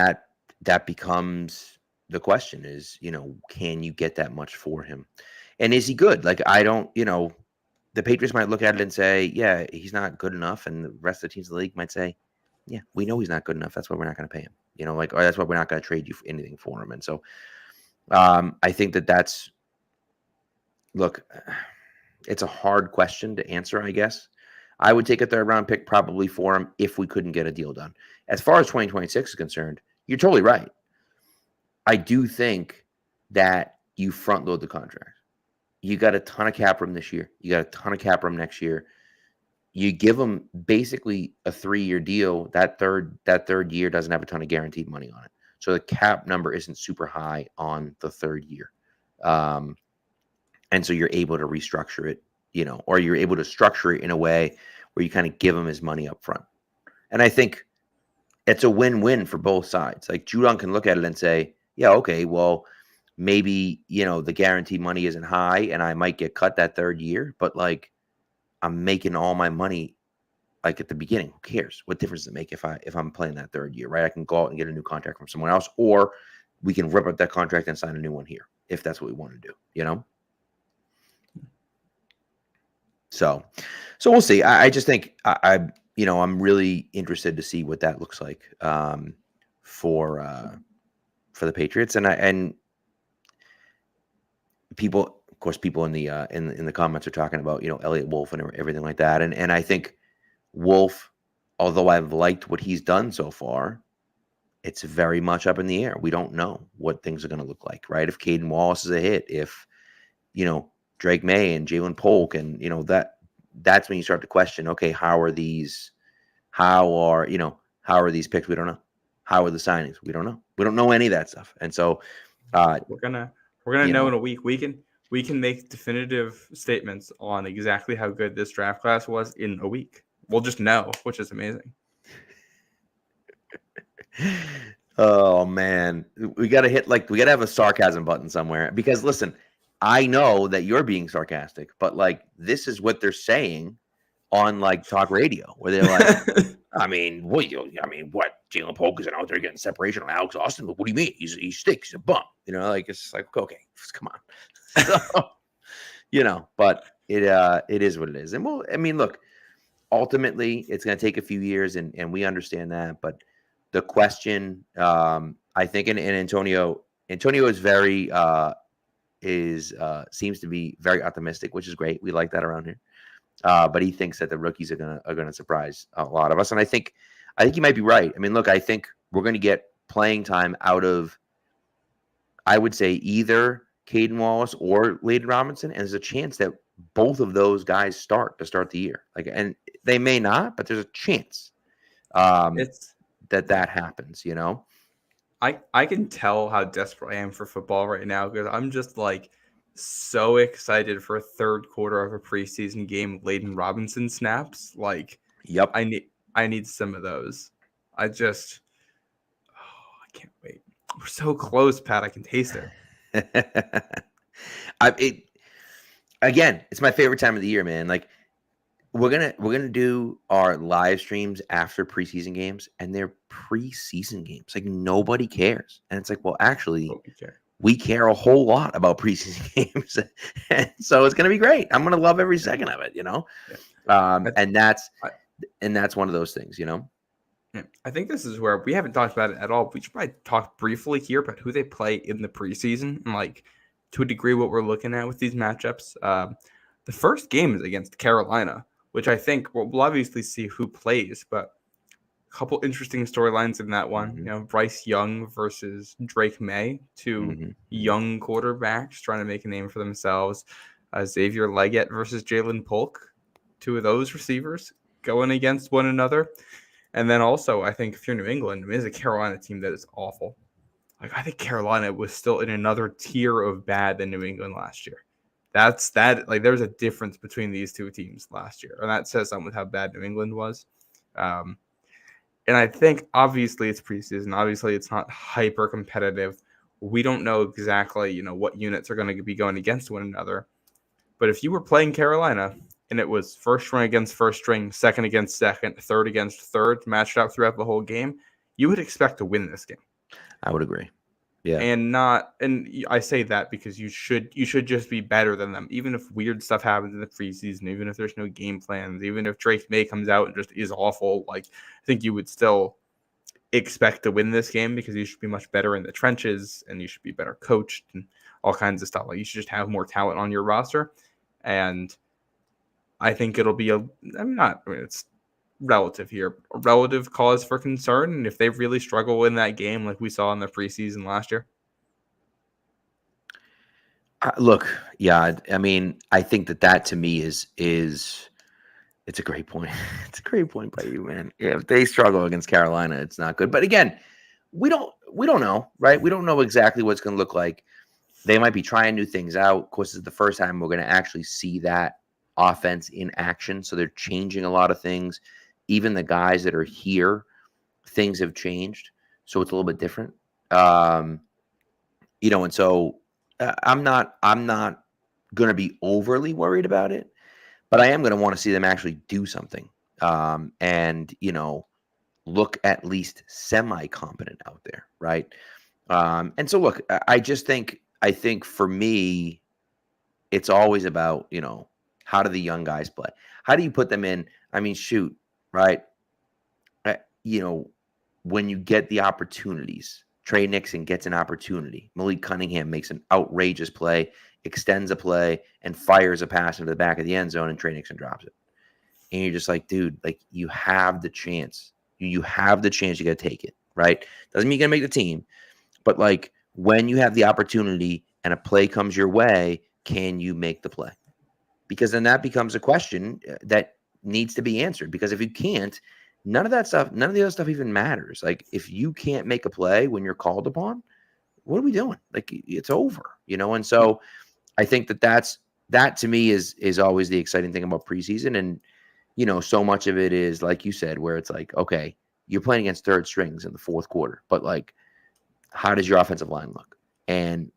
that becomes the question is, can you get that much for him? And is he good? Like, I don't, the Patriots might look at it and say, yeah, he's not good enough. And the rest of the teams in the league might say, yeah, we know he's not good enough. That's why we're not going to pay him, or that's why we're not going to trade you for anything for him. And so I think that's, look, it's a hard question to answer, I guess. I would take a 3rd round pick probably for him if we couldn't get a deal done. As far as 2026 is concerned, you're totally right. I do think that you front load the contract. You got a ton of cap room this year. You got a ton of cap room next year. You give them basically a 3-year deal. That third year doesn't have a ton of guaranteed money on it. So the cap number isn't super high on the 3rd year. And so you're able to restructure it, or you're able to structure it in a way where you kind of give him his money up front. And I think it's a win-win for both sides. Like, Judon can look at it and say, yeah, okay, well, maybe, the guaranteed money isn't high and I might get cut that 3rd year, but like, I'm making all my money like at the beginning. Who cares? What difference does it make if I'm playing that 3rd year, right? I can go out and get a new contract from someone else, or we can rip up that contract and sign a new one here if that's what we want to do, So we'll see. I just think I'm really interested to see what that looks like for the Patriots, and people, of course, people in the comments are talking about Elliot Wolf and everything like that, and I think Wolf, although I've liked what he's done so far, it's very much up in the air. We don't know what things are going to look like, right? If Caden Wallace is a hit, if Drake Maye and Jalen Polk, and that's when you start to question, okay, how are these picks? We don't know. How are the signings? We don't know. We don't know any of that stuff. And so we're gonna know in a week. We can make definitive statements on exactly how good this draft class was in a week. We'll just know, which is amazing. Oh man, we gotta have a sarcasm button somewhere, because listen, I know that you're being sarcastic, but like, this is what they're saying on like talk radio, where they're like, what? Jalen Polk isn't out there getting separation on Alex Austin. What do you mean? He stinks. He's a bum. It's like, okay, come on. So, but it is what it is. And look, ultimately, it's going to take a few years, and we understand that. But the question, I think, and Antonio is very seems to be very optimistic, which is great. We like that around here. But he thinks that the rookies are gonna surprise a lot of us, and I think he might be right. Look, I think we're going to get playing time out of, I would say, either Caden Wallace or Layden Robinson, and there's a chance that both of those guys start the year. And they may not, but there's a chance that happens. I can tell how desperate I am for football right now, because I'm just like so excited for a 3rd quarter of a preseason game. Layden Robinson snaps. Like, yep. I need some of those. I can't wait. We're so close, Pat. I can taste it. Again, it's my favorite time of the year, man. Like, we're gonna do our live streams after preseason games, and they're preseason games. Like, nobody cares, and it's like, well, actually, we care a whole lot about preseason games, and so it's gonna be great. I'm gonna love every second of it, Yeah. And that's one of those things, Yeah. I think this is where we haven't talked about it at all. We should probably talk briefly here about who they play in the preseason, and like, to a degree, what we're looking at with these matchups. The first game is against Carolina, which I think we'll obviously see who plays, but a couple interesting storylines in that one. Mm-hmm. Bryce Young versus Drake Maye, two young quarterbacks trying to make a name for themselves. Xavier Leggett versus Jalen Polk, two of those receivers going against one another. And then also, I think if you're New England, it's a Carolina team that is awful. like I think Carolina was still in another tier of bad than New England last year. That's that. Like there's a difference between these two teams last year, and that says something with how bad New England was. And I think obviously it's preseason. Obviously it's not hyper competitive. We don't know exactly, what units are going to be going against one another. But if you were playing Carolina and it was first string against first string, second against second, third against third, matched out throughout the whole game, you would expect to win this game. I would agree. Yeah. And I say that because you should just be better than them, even if weird stuff happens in the preseason, even if there's no game plans, even if Drake Maye comes out and just is awful. Like I think you would still expect to win this game because you should be much better in the trenches and you should be better coached and all kinds of stuff. Like you should just have more talent on your roster. And I think it'll be it's relative here, a relative cause for concern. And if they really struggle in that game, like we saw in the preseason last year. Look, yeah, I mean, I think that to me is it's a great point. It's a great point by you, man. Yeah, if they struggle against Carolina, it's not good. But again, we don't know, right? We don't know exactly what it's going to look like. They might be trying new things out. Of course, it's the first time we're going to actually see that offense in action. So they're changing a lot of things. Even the guys that are here, things have changed. So it's a little bit different. And so I'm not going to be overly worried about it, but I am going to want to see them actually do something. And look at least semi-competent out there. Right. And so look, I think for me, it's always about, how do the young guys play? How do you put them in? I mean, shoot, right? When you get the opportunities, Trey Nixon gets an opportunity. Malik Cunningham makes an outrageous play, extends a play, and fires a pass into the back of the end zone, and Trey Nixon drops it. And you're just like, dude, like you have the chance. You have the chance. You got to take it, right? Doesn't mean you're going to make the team. But like when you have the opportunity and a play comes your way, can you make the play? Because then that becomes a question that needs to be answered. Because if you can't, none of the other stuff even matters. Like if you can't make a play when you're called upon, what are we doing? Like it's over, And so I think that to me is always the exciting thing about preseason. And, so much of it is like you said, where it's like, okay, you're playing against third strings in the fourth quarter, but like, how does your offensive line look? And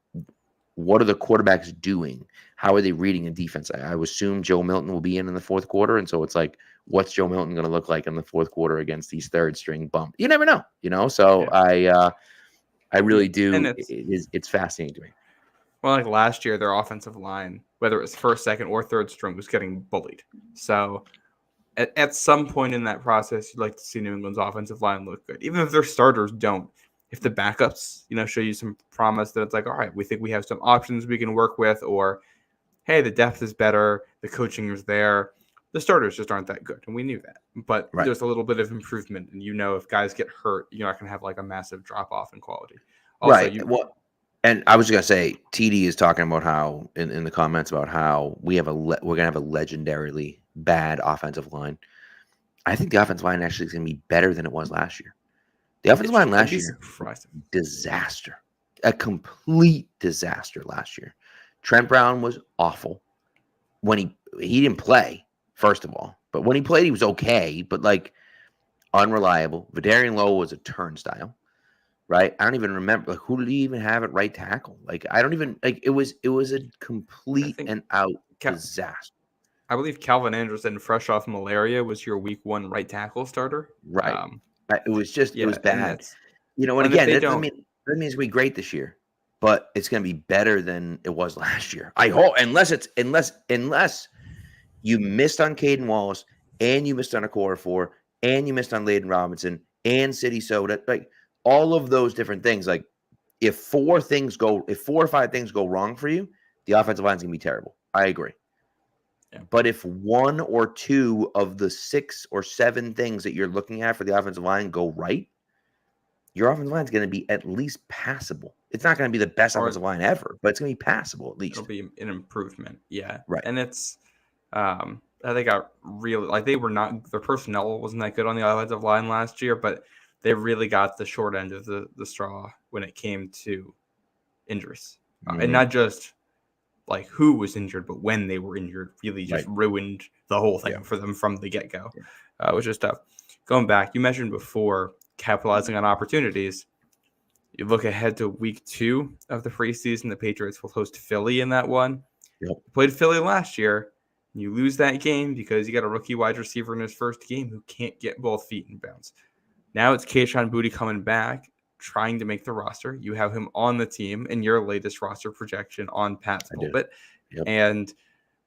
what are the quarterbacks doing? How are they reading the defense? I assume Joe Milton will be in the fourth quarter. And so it's like, what's Joe Milton going to look like in the fourth quarter against these third string bump? You never know, So yeah. I really do. And it's fascinating to me. Well, like last year, their offensive line, whether it was first, second, or third string, was getting bullied. So at some point in that process, you'd like to see New England's offensive line look good, even if their starters don't. If the backups, show you some promise that it's like, all right, we think we have some options we can work with, or hey, the depth is better, the coaching is there. The starters just aren't that good, and we knew that. But There's a little bit of improvement, and if guys get hurt, you're not going to have like a massive drop off in quality. Also, right. And I was going to say, TD is talking about how in the comments about how we're going to have a legendarily bad offensive line. I think the offensive line actually is going to be better than it was last year. The offensive line last year, disaster, a complete disaster last year. Trent Brown was awful when he didn't play, first of all, but when he played, he was okay, but like unreliable. Vidarian Lowe was a turnstile, right? I don't even remember who did he even have at right tackle. Like I don't even like it was a complete and out disaster. I believe Calvin Anderson, fresh off malaria, was your week 1 right tackle starter. Right. It was it was bad. And again, that means we great this year, but it's going to be better than it was last year. I hope, unless you missed on Caden Wallace and you missed on Okorafor and you missed on Layden Robinson and City Soda, like all of those different things. Like if 4 or 5 things go wrong for you, the offensive line is going to be terrible. I agree. Yeah. But if 1 or 2 of the 6 or 7 things that you're looking at for the offensive line go right, your offensive line is going to be at least passable. It's not going to be the best offensive line ever, but it's going to be passable at least. It'll be an improvement. Yeah. Right. And it's, they got really, like they were not, their personnel wasn't that good on the offensive line last year, but they really got the short end of the straw when it came to injuries. And not just like who was injured, but when they were injured really just ruined the whole thing for them from the get-go, which is tough. Going back, you mentioned before capitalizing on opportunities. You look ahead to week 2 of the preseason. The Patriots will host Philly in that one. Played Philly last year. You lose that game because you got a rookie wide receiver in his first game who can't get both feet in bounds. Now it's Kayshon Boutte coming back, trying to make the roster. You have him on the team in your latest roster projection on Pat's pulpit. And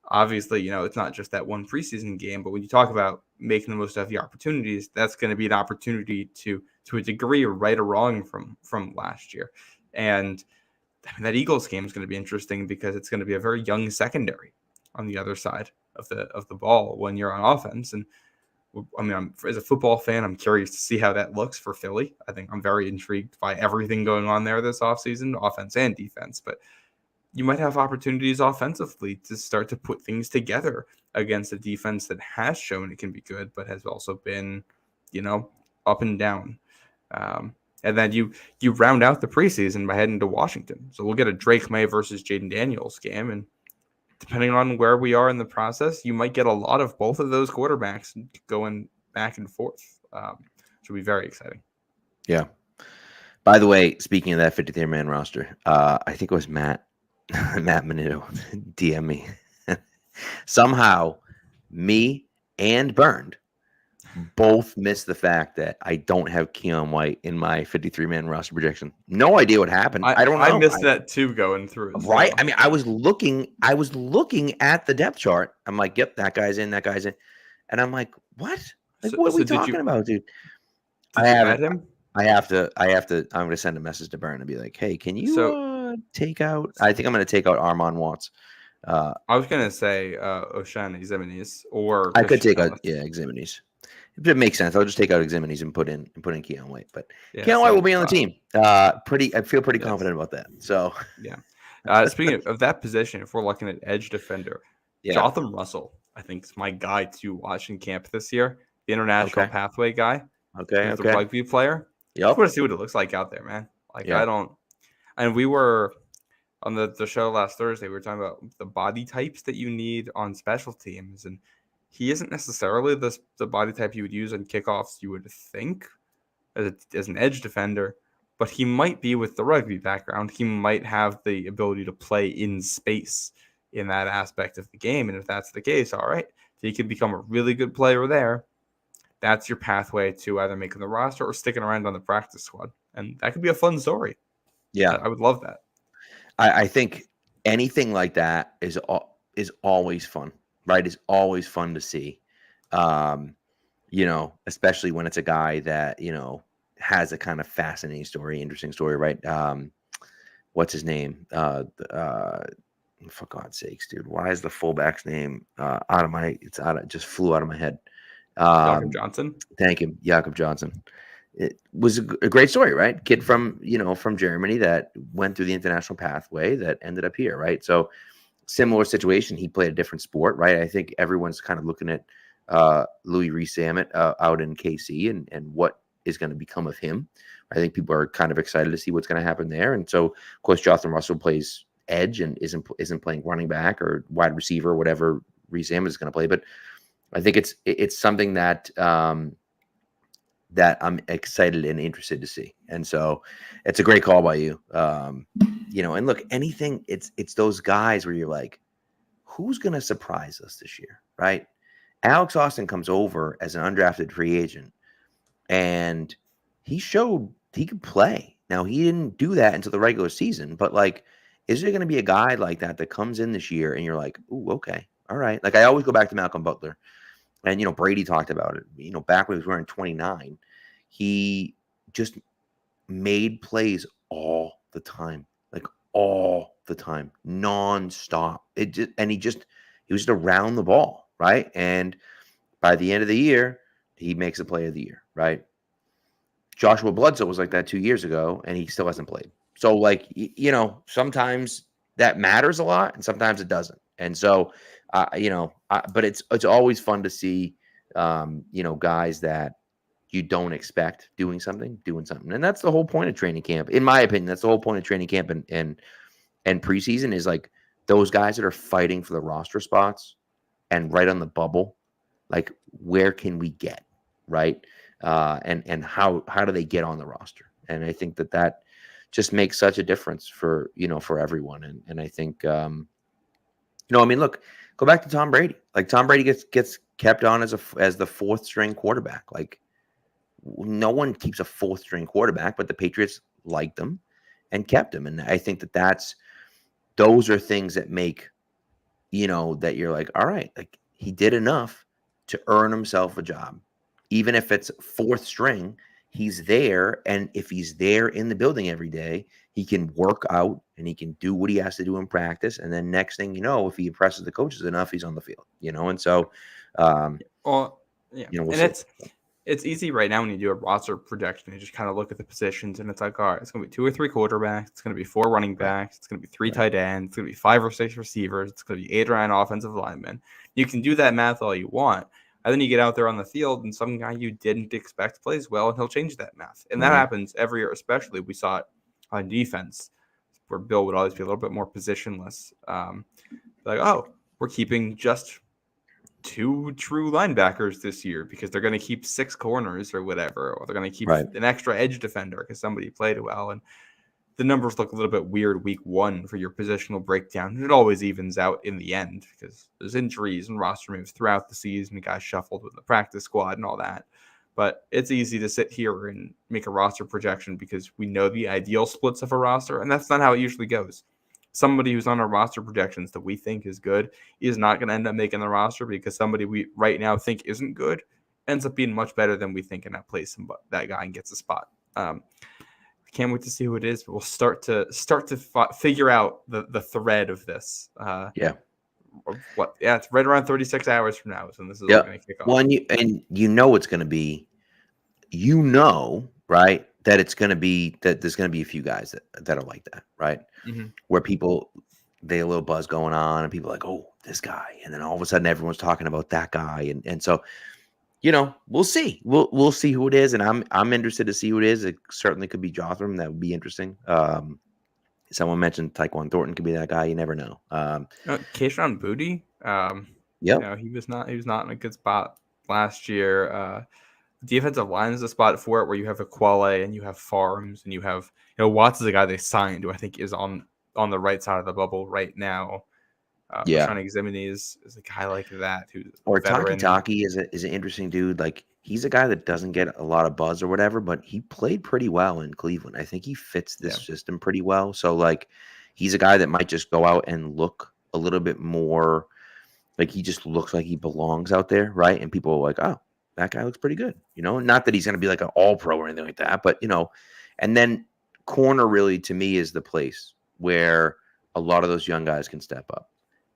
obviously, it's not just that one preseason game, but when you talk about making the most of the opportunities, that's going to be an opportunity to a degree, right or wrong from last year. And that Eagles game is going to be interesting because it's going to be a very young secondary on the other side of the ball when you're on offense. And I mean, as a football fan, I'm curious to see how that looks for Philly. I think I'm very intrigued by everything going on there this offseason, offense and defense. But you might have opportunities offensively to start to put things together against a defense that has shown it can be good, but has also been, up and down. And then you round out the preseason by heading to Washington. So we'll get a Drake Maye versus Jaden Daniels game. And depending on where we are in the process, you might get a lot of both of those quarterbacks going back and forth. Which will be very exciting. Yeah. By the way, speaking of that 53-man roster, I think it was Matt Manito DM me. Somehow, me and Burned both missed the fact that I don't have Keon White in my 53-man roster projection. No idea what happened. I don't know. I missed that too going through. Right? I mean, I was looking at the depth chart. I'm like, yep, that guy's in. And I'm like, what? Like, what are we talking about, dude? I have him. I have to. I'm going to send a message to Burn and be like, hey, can you take out? I think I'm going to take out Armand Watts. I was going to say O'Shawn Eximinis, or I could take out Eximinis. If it makes sense, I'll just take out Eximinis and put in Keon White. But Keon White will be on the team. I feel pretty confident about that. So speaking of that position, if we're looking at edge defender, Jotham Russell, I think, is my guy to watch in camp this year. The international pathway guy. The rugby player. I want to see what it looks like out there, man. And we were on the show last Thursday. We were talking about the body types that you need on special teams, and he isn't necessarily the body type you would use on kickoffs, you would think, as an edge defender, but he might be with the rugby background. He might have the ability to play in space in that aspect of the game. And if that's the case, all right, if he can become a really good player there, that's your pathway to either making the roster or sticking around on the practice squad. And that could be a fun story. Yeah. I would love that. I think anything like that is always fun. Right, is always fun to see, especially when it's a guy that has a kind of fascinating story, interesting story, right? What's his name? For God's sakes, dude, why is the fullback's name just flew out of my head. Jakob Johnson. Thank you, Jakob Johnson. It was a great story, right? Kid from Germany that went through the international pathway that ended up here, right? So. Similar situation. He played a different sport, right? I think everyone's kind of looking at Louis Rees-Zammit out in KC and what is going to become of him. I think people are kind of excited to see what's going to happen there. And so, of course, Jotham Russell plays edge and isn't playing running back or wide receiver or whatever Rees-Zammit is going to play. But I think it's something that that I'm excited and interested to see. And so it's a great call by you. And look, anything, it's those guys where you're like, who's going to surprise us this year, right? Alex Austin comes over as an undrafted free agent, and he showed he could play. Now, he didn't do that until the regular season, but is there going to be a guy like that comes in this year and you're like, ooh, okay, all right. I always go back to Malcolm Butler. And, Brady talked about it, back when he was wearing 29, he just made plays all the time, nonstop. He was just around the ball. Right. And by the end of the year, he makes a play of the year. Right. Joshua Bledsoe was like that 2 years ago, and he still hasn't played. So sometimes that matters a lot and sometimes it doesn't. And so, but it's always fun to see, guys that you don't expect doing something. And that's the whole point of training camp. In my opinion, that's the whole point of training camp and preseason is like those guys that are fighting for the roster spots and right on the bubble, like where can we get, right? And how do they get on the roster? And I think that just makes such a difference for everyone. And I think look, go back to Tom Brady. Like Tom Brady gets kept on as the fourth string quarterback. Like no one keeps a fourth string quarterback, but the Patriots liked him and kept him. And I think those are things that make, that you're like, all right, like he did enough to earn himself a job. Even if it's fourth string, he's there. And if he's there in the building every day, he can work out and he can do what he has to do in practice. And then next thing you know, if he impresses the coaches enough, he's on the field, And so, we'll and see. it's easy right now when you do a roster projection. You just kind of look at the positions and it's like, all right, it's going to be 2 or 3 quarterbacks. It's going to be 4 running backs. It's going to be 3 tight ends. It's going to be 5 or 6 receivers. It's going to be 8 or 9 offensive linemen. You can do that math all you want. And then you get out there on the field and some guy you didn't expect plays well and he'll change that math. And that happens every year, especially we saw it on defense where Bill would always be a little bit more positionless. Like, oh, we're keeping just 2 true linebackers this year because they're going to keep 6 corners or whatever, or they're going to keep an extra edge defender because somebody played well. And the numbers look a little bit weird week 1 for your positional breakdown. It always evens out in the end because there's injuries and roster moves throughout the season. Guys shuffled with the practice squad and all that. But it's easy to sit here and make a roster projection because we know the ideal splits of a roster, and that's not how it usually goes. Somebody who's on our roster projections that we think is good is not going to end up making the roster because somebody we right now think isn't good ends up being much better than we think, and that plays that guy and gets a spot. Can't wait to see who it is, but we'll start to figure out the thread of this. It's right around 36 hours from now, so this is going to kick off. Well, and it's going to be, right, that it's going to be that there's going to be a few guys that are like that, right? Mm-hmm. Where people, they a little buzz going on, and people are like, oh, this guy, and then all of a sudden everyone's talking about that guy, and so. We'll see. We'll see who it is, and I'm interested to see who it is. It certainly could be Jotham. That would be interesting. Someone mentioned Tyquan Thornton could be that guy. You never know. Kayshon Boutte. He was not in a good spot last year. Defensive line is a spot for it where you have Aquale and you have Farms and you have Watts is a guy they signed who I think is on the right side of the bubble right now. Trying to is a guy like that who's or Taki is an interesting dude. Like he's a guy that doesn't get a lot of buzz or whatever, but he played pretty well in Cleveland. I think he fits this system pretty well. So like he's a guy that might just go out and look a little bit more like he just looks like he belongs out there, right? And people are like, oh, that guy looks pretty good. Not that he's going to be like an all-pro or anything like that, but and then corner really to me is the place where a lot of those young guys can step up.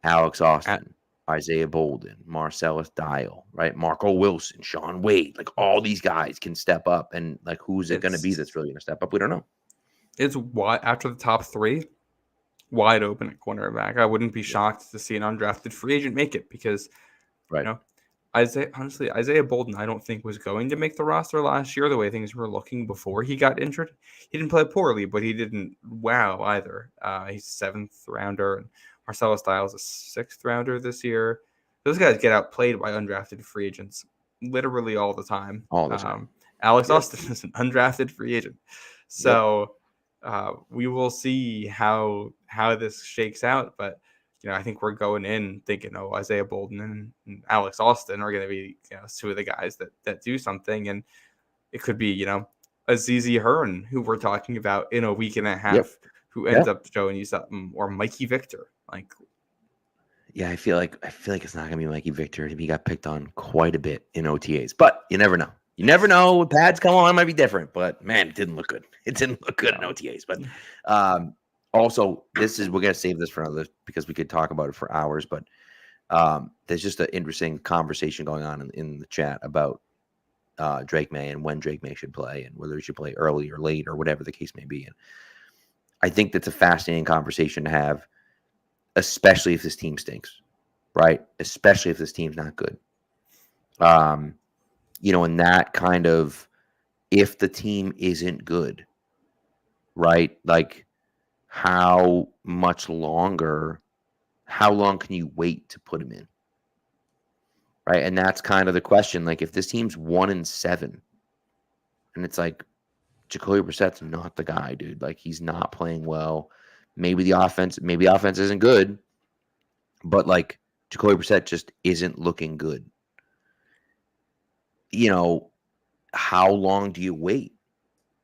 Alex Austin, Isaiah Bolden, Marcellus Dial, right? Marco Wilson, Sean Wade, like all these guys can step up, and like who's it going to be that's really going to step up? We don't know. It's wide after the top 3, wide open at cornerback. I wouldn't be shocked to see an undrafted free agent make it because, Isaiah Bolden, I don't think was going to make the roster last year the way things were looking before he got injured. He didn't play poorly, but he didn't wow either. He's a 7th rounder, and Marcellus Styles is a 6th rounder this year. Those guys get outplayed by undrafted free agents literally all the time. Alex Austin is an undrafted free agent. So we will see how this shakes out. But, I think we're going in thinking, Isaiah Bolden and Alex Austin are going to be 2 of the guys that do something. And it could be, Azizi Hearn, who we're talking about in a week and a half, who ends up showing you something, or Mikey Victor. Like, I feel like it's not gonna be Mikey Victor. He got picked on quite a bit in OTAs, but you never know. You never know. When pads come on, it might be different. But man, it didn't look good. It didn't look good in OTAs. But also, we're gonna save this for another because we could talk about it for hours. But there's just an interesting conversation going on in the chat about Drake Maye and when Drake Maye should play and whether he should play early or late or whatever the case may be. And I think that's a fascinating conversation to have, especially if this team stinks, right? Especially if this team's not good. in that kind of, if the team isn't good, right? Like, how long can you wait to put him in? Right. And that's kind of the question. Like, if this team's 1-7 and it's like, Jacoby Brissett's not the guy, dude. Like, he's not playing well. Maybe the offense isn't good, but like, Jacoby Brissett just isn't looking good. How long do you wait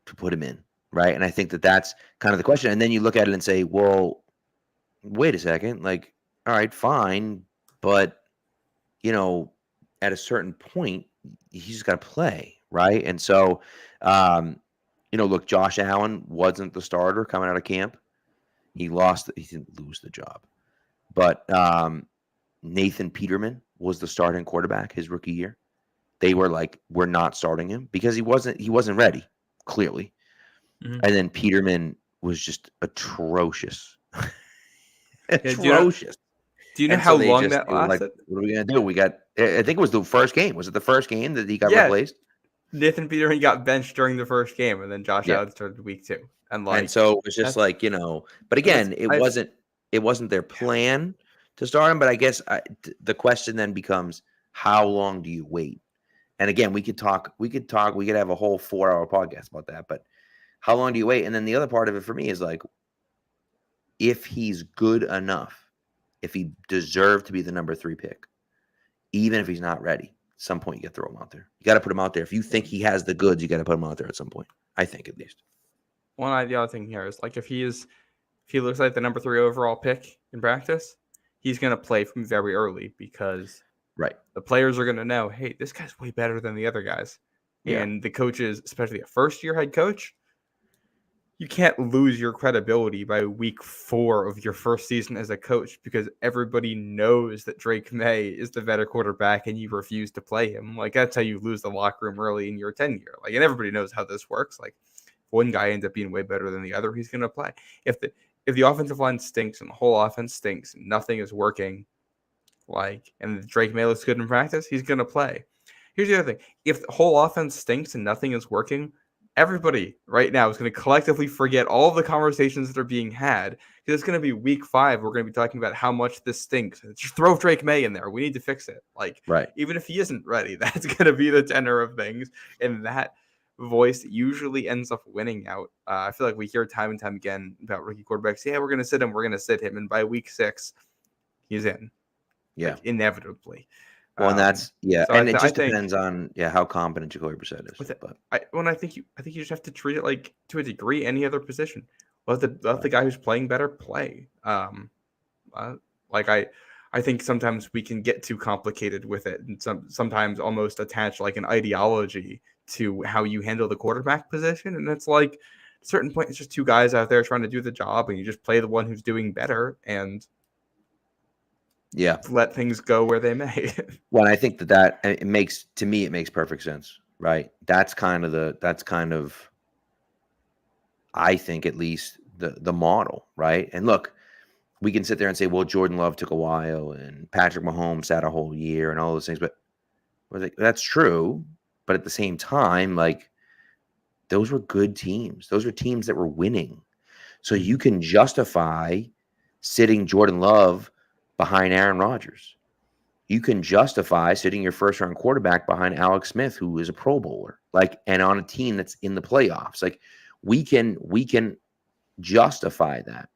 to put him in? Right. And I think that's kind of the question. And then you look at it and say, well, wait a second. Like, all right, fine. But, at a certain point, he's just got to play. Right. And so, look, Josh Allen wasn't the starter coming out of camp. He didn't lose the job. But Nathan Peterman was the starting quarterback his rookie year. They were like, we're not starting him because he wasn't ready, clearly. Mm-hmm. And then Peterman was just atrocious. Atrocious. Do you know how long that lasted? Like, what are we going to do? I think it was the first game. Was it the first game that he got replaced? Nathan Peterman got benched during the first game, and then Josh Allen started week 2. And so it was just like, but again, it wasn't their plan to start him. But I guess the question then becomes, how long do you wait? And again, we could have a whole 4-hour podcast about that, but how long do you wait? And then the other part of it for me is like, if he's good enough, if he deserved to be the number 3 pick, even if he's not ready, at some point you got to throw him out there. You got to put him out there. If you think he has the goods, you got to put him out there at some point. I think, at least. The other thing here is like, if he looks like the number 3 overall pick in practice, he's going to play from very early because the players are going to know, hey, this guy's way better than the other guys. Yeah. And the coaches, especially a first-year head coach, you can't lose your credibility by week 4 of your first season as a coach because everybody knows that Drake Maye is the better quarterback and you refuse to play him. Like, that's how you lose the locker room early in your tenure. Like, and everybody knows how this works. Like, if one guy ends up being way better than the other, he's going to play. If the offensive line stinks and the whole offense stinks and nothing is working, and Drake Maye looks good in practice, he's going to play. Here's the other thing. If the whole offense stinks and nothing is working, everybody right now is going to collectively forget all of the conversations that are being had because it's going to be week 5. We're going to be talking about how much this stinks. Just throw Drake Maye in there. We need to fix it. Even if he isn't ready, that's going to be the tenor of things. And that voice usually ends up winning out. I feel like we hear time and time again about rookie quarterbacks. Yeah, we're going to sit him. We're going to sit him. And by week 6, he's in. Yeah. Inevitably. Well, and that's So and it just depends on how competent Jacoby Brissett is. I think you just have to treat it like, to a degree, any other position. Let the guy who's playing better play. I think sometimes we can get too complicated with it, and sometimes almost attach like an ideology to how you handle the quarterback position. And it's like, at a certain point, it's just 2 guys out there trying to do the job, and you just play the one who's doing better and let things go where they may. Well, I think that it makes perfect sense, right? That's kind of I think, at least the model, right? And look, we can sit there and say, well, Jordan Love took a while and Patrick Mahomes sat a whole year and all those things, but that's true. But at the same time, like, those were good teams. Those were teams that were winning. So you can justify sitting Jordan Love behind Aaron Rodgers. You can justify sitting your first-round quarterback behind Alex Smith, who is a Pro Bowler, and on a team that's in the playoffs. Like, we can justify that.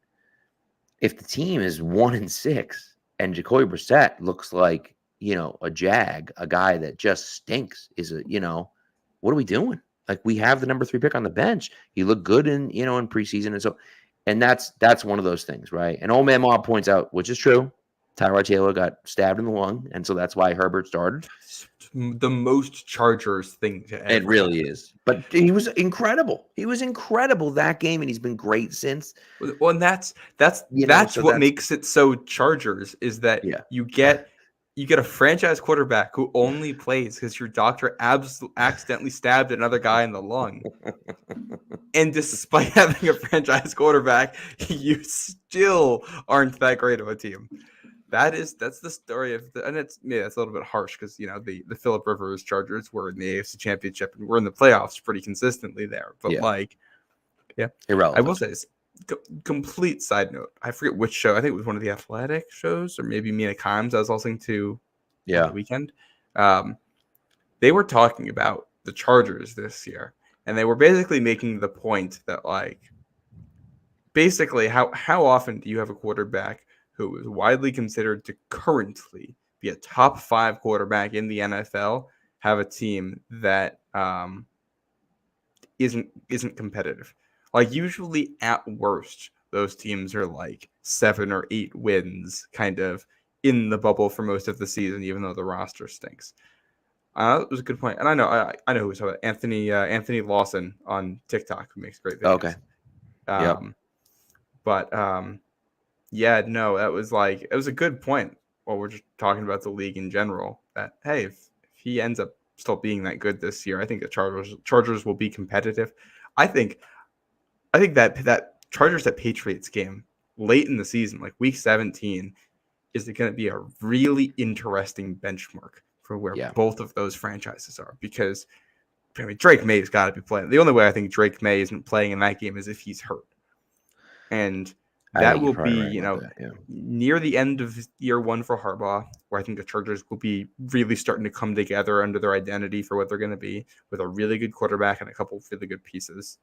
If the team is 1-6 and Jacoby Brissett looks like, a jag, a guy that just stinks, what are we doing? Like, we have the number 3 pick on the bench. He looked good in preseason, and that's one of those things, right? And Old Man Mob points out, which is true, Tyrod Taylor got stabbed in the lung, and so that's why Herbert started. The most Chargers thing to ever. It really is. But he was incredible. He was incredible that game, and he's been great since. Well, and that's what makes it so Chargers, is that you get a franchise quarterback who only plays because your doctor accidentally stabbed another guy in the lung. And despite having a franchise quarterback, you still aren't that great of a team. That's the story of and it's that's a little bit harsh because the Phillip Rivers Chargers were in the AFC Championship and we're in the playoffs pretty consistently there. But irrelevant. I will say this, complete side note. I forget which show. I think it was one of the Athletic shows or maybe Mina Kimes I was listening to on the weekend. They were talking about the Chargers this year, and they were basically making the point that basically how often do you have a quarterback who is widely considered to currently be a top 5 quarterback in the NFL have a team that isn't competitive? Usually at worst, those teams are 7 or 8 wins, kind of in the bubble for most of the season, even though the roster stinks. It was a good point, and I know who was talking about Anthony Lawson on TikTok, who makes great videos. Okay. But that was it was a good point while we're just talking about the league in general. That hey, if he ends up still being that good this year, I think the Chargers will be competitive. I think that Chargers at Patriots game late in the season, week 17, is going to be a really interesting benchmark for where both of those franchises are. Because Drake Maye's got to be playing. The only way I think Drake Maye isn't playing in that game is if he's hurt, and that will be near the end of year 1 for Harbaugh, where I think the Chargers will be really starting to come together under their identity for what they're going to be, with a really good quarterback and a couple of really good pieces.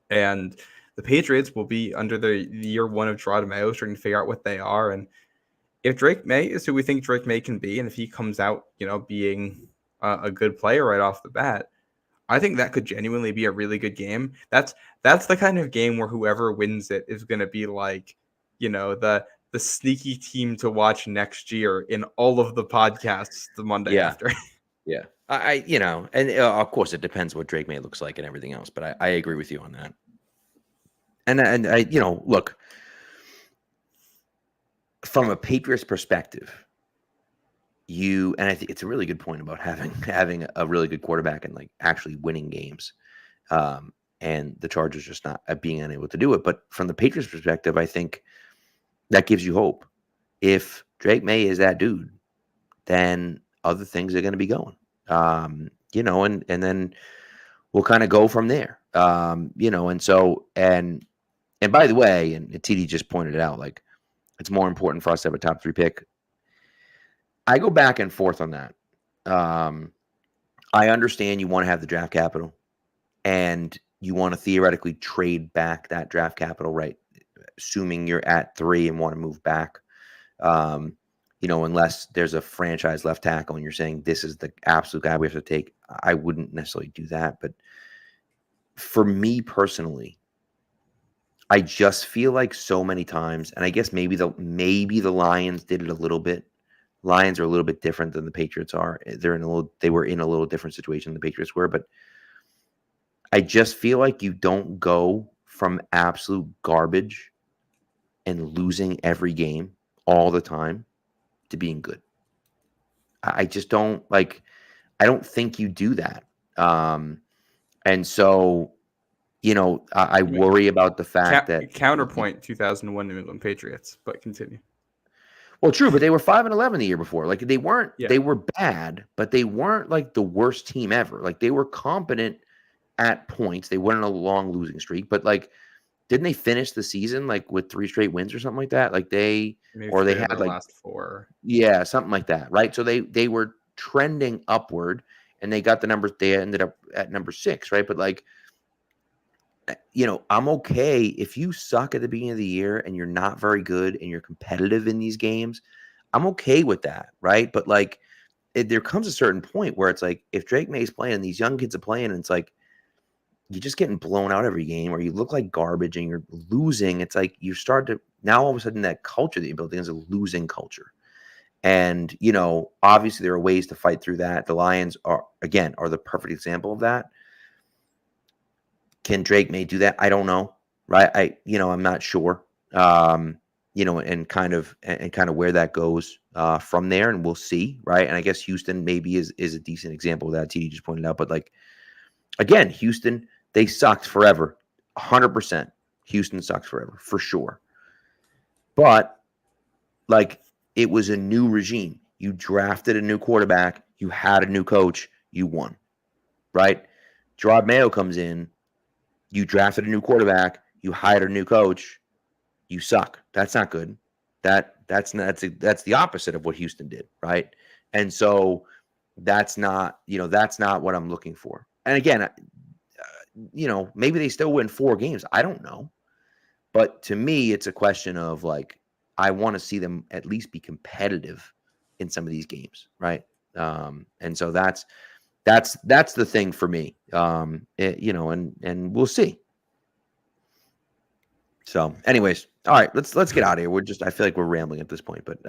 And the Patriots will be under the year 1 of Drake Maye, starting to figure out what they are. And if Drake Maye is who we think Drake Maye can be, and if he comes out, being a good player right off the bat, I think that could genuinely be a really good game. That's the kind of game where whoever wins it is going to be the sneaky team to watch next year in all of the podcasts the Monday after. Yeah. And of course it depends what Drake Maye looks like and everything else, but I agree with you on that. And I look, from a Patriots perspective, and I think it's a really good point about having a really good quarterback and actually winning games. And the Chargers just not being unable to do it. But from the Patriots perspective, I think that gives you hope. If Drake Maye is that dude, then other things are going to be going. And then we'll kind of go from there. And so, and by the way, and TD just pointed it out, it's more important for us to have a top 3 pick. I go back and forth on that. I understand you want to have the draft capital and you want to theoretically trade back that draft capital, right? Assuming you're at 3 and want to move back. Unless there's a franchise left tackle and you're saying this is the absolute guy we have to take, I wouldn't necessarily do that. But for me personally, I just feel like so many times, and I guess maybe the Lions did it a little bit. Lions are a little bit different than the Patriots are. They were in a little different situation than the Patriots were, but I just feel like you don't go from absolute garbage and losing every game all the time to being good. I just don't I don't think you do that. And so, I worry about the fact that counterpoint 2001 New England Patriots, but continue. Well, true, but they were 5-11 the year before. They weren't. Yeah. They were bad, but they weren't the worst team ever. They were competent at points. They weren't a long losing streak, but didn't they finish the season with 3 straight wins or something like that? They had the last 4. Yeah, something like that, right? So they were trending upward, and they got the numbers. They ended up at number 6, right? But I'm okay if you suck at the beginning of the year and you're not very good and you're competitive in these games. I'm okay with that, right? But there comes a certain point where it's if Drake Maye's playing and these young kids are playing, and it's you're just getting blown out every game, or you look like garbage and you're losing. It's you start to now all of a sudden that culture that you're building is a losing culture. And obviously there are ways to fight through that. The Lions are the perfect example of that. Can Drake Maye do that? I don't know, right? I'm not sure. And kind of where that goes from there, and we'll see, right? And I guess Houston maybe is a decent example of that. TD just pointed out, but again, Houston, they sucked forever, 100%. Houston sucks forever, for sure. But like it was a new regime. You drafted a new quarterback, you had a new coach, you won, right? Drake Maye comes in, you drafted a new quarterback, you hired a new coach, you suck. That's not good. That's the opposite of what Houston did, right? And so that's not what I'm looking for. And again, maybe they still win 4 games. I don't know. But to me, it's a question of like, I want to see them at least be competitive in some of these games, right? And so that's the thing for me. And we'll see. So, anyways, all right, let's get out of here. I feel like we're rambling at this point, but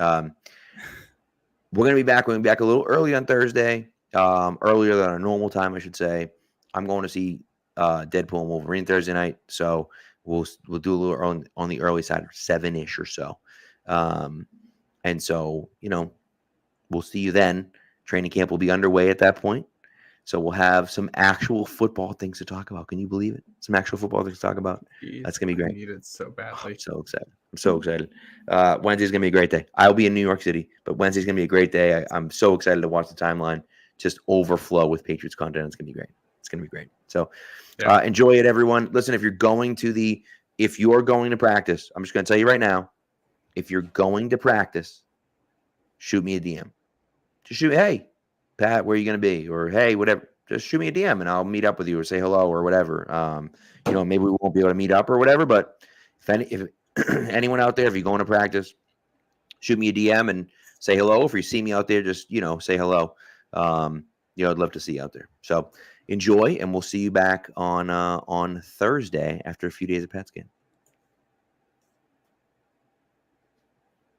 we're gonna be back. We're gonna be back a little early on Thursday, earlier than our normal time, I should say. I'm going to see Deadpool and Wolverine Thursday night, so we'll do a little early, on the early side, 7-ish or so. And so we'll see you then. Training camp will be underway at that point. So we'll have some actual football things to talk about. Can you believe it? Some actual football things to talk about. Jeez, that's going to be great. I need it so badly. I'm so excited. Wednesday's going to be a great day. I'll be in New York City, but Wednesday's going to be a great day. I'm so excited to watch the timeline just overflow with Patriots content. It's going to be great. It's going to be great. So enjoy it, everyone. Listen, if you're going to practice, I'm just going to tell you right now, if you're going to practice, shoot me a DM. Just shoot me, hey, Pat, where are you going to be? Or, hey, whatever. Just shoot me a DM and I'll meet up with you or say hello or whatever. Maybe we won't be able to meet up or whatever, but if anyone out there, if you're going to practice, shoot me a DM and say hello. If you see me out there, just, say hello. I'd love to see you out there. So enjoy, and we'll see you back on Thursday after a few days of Pats game.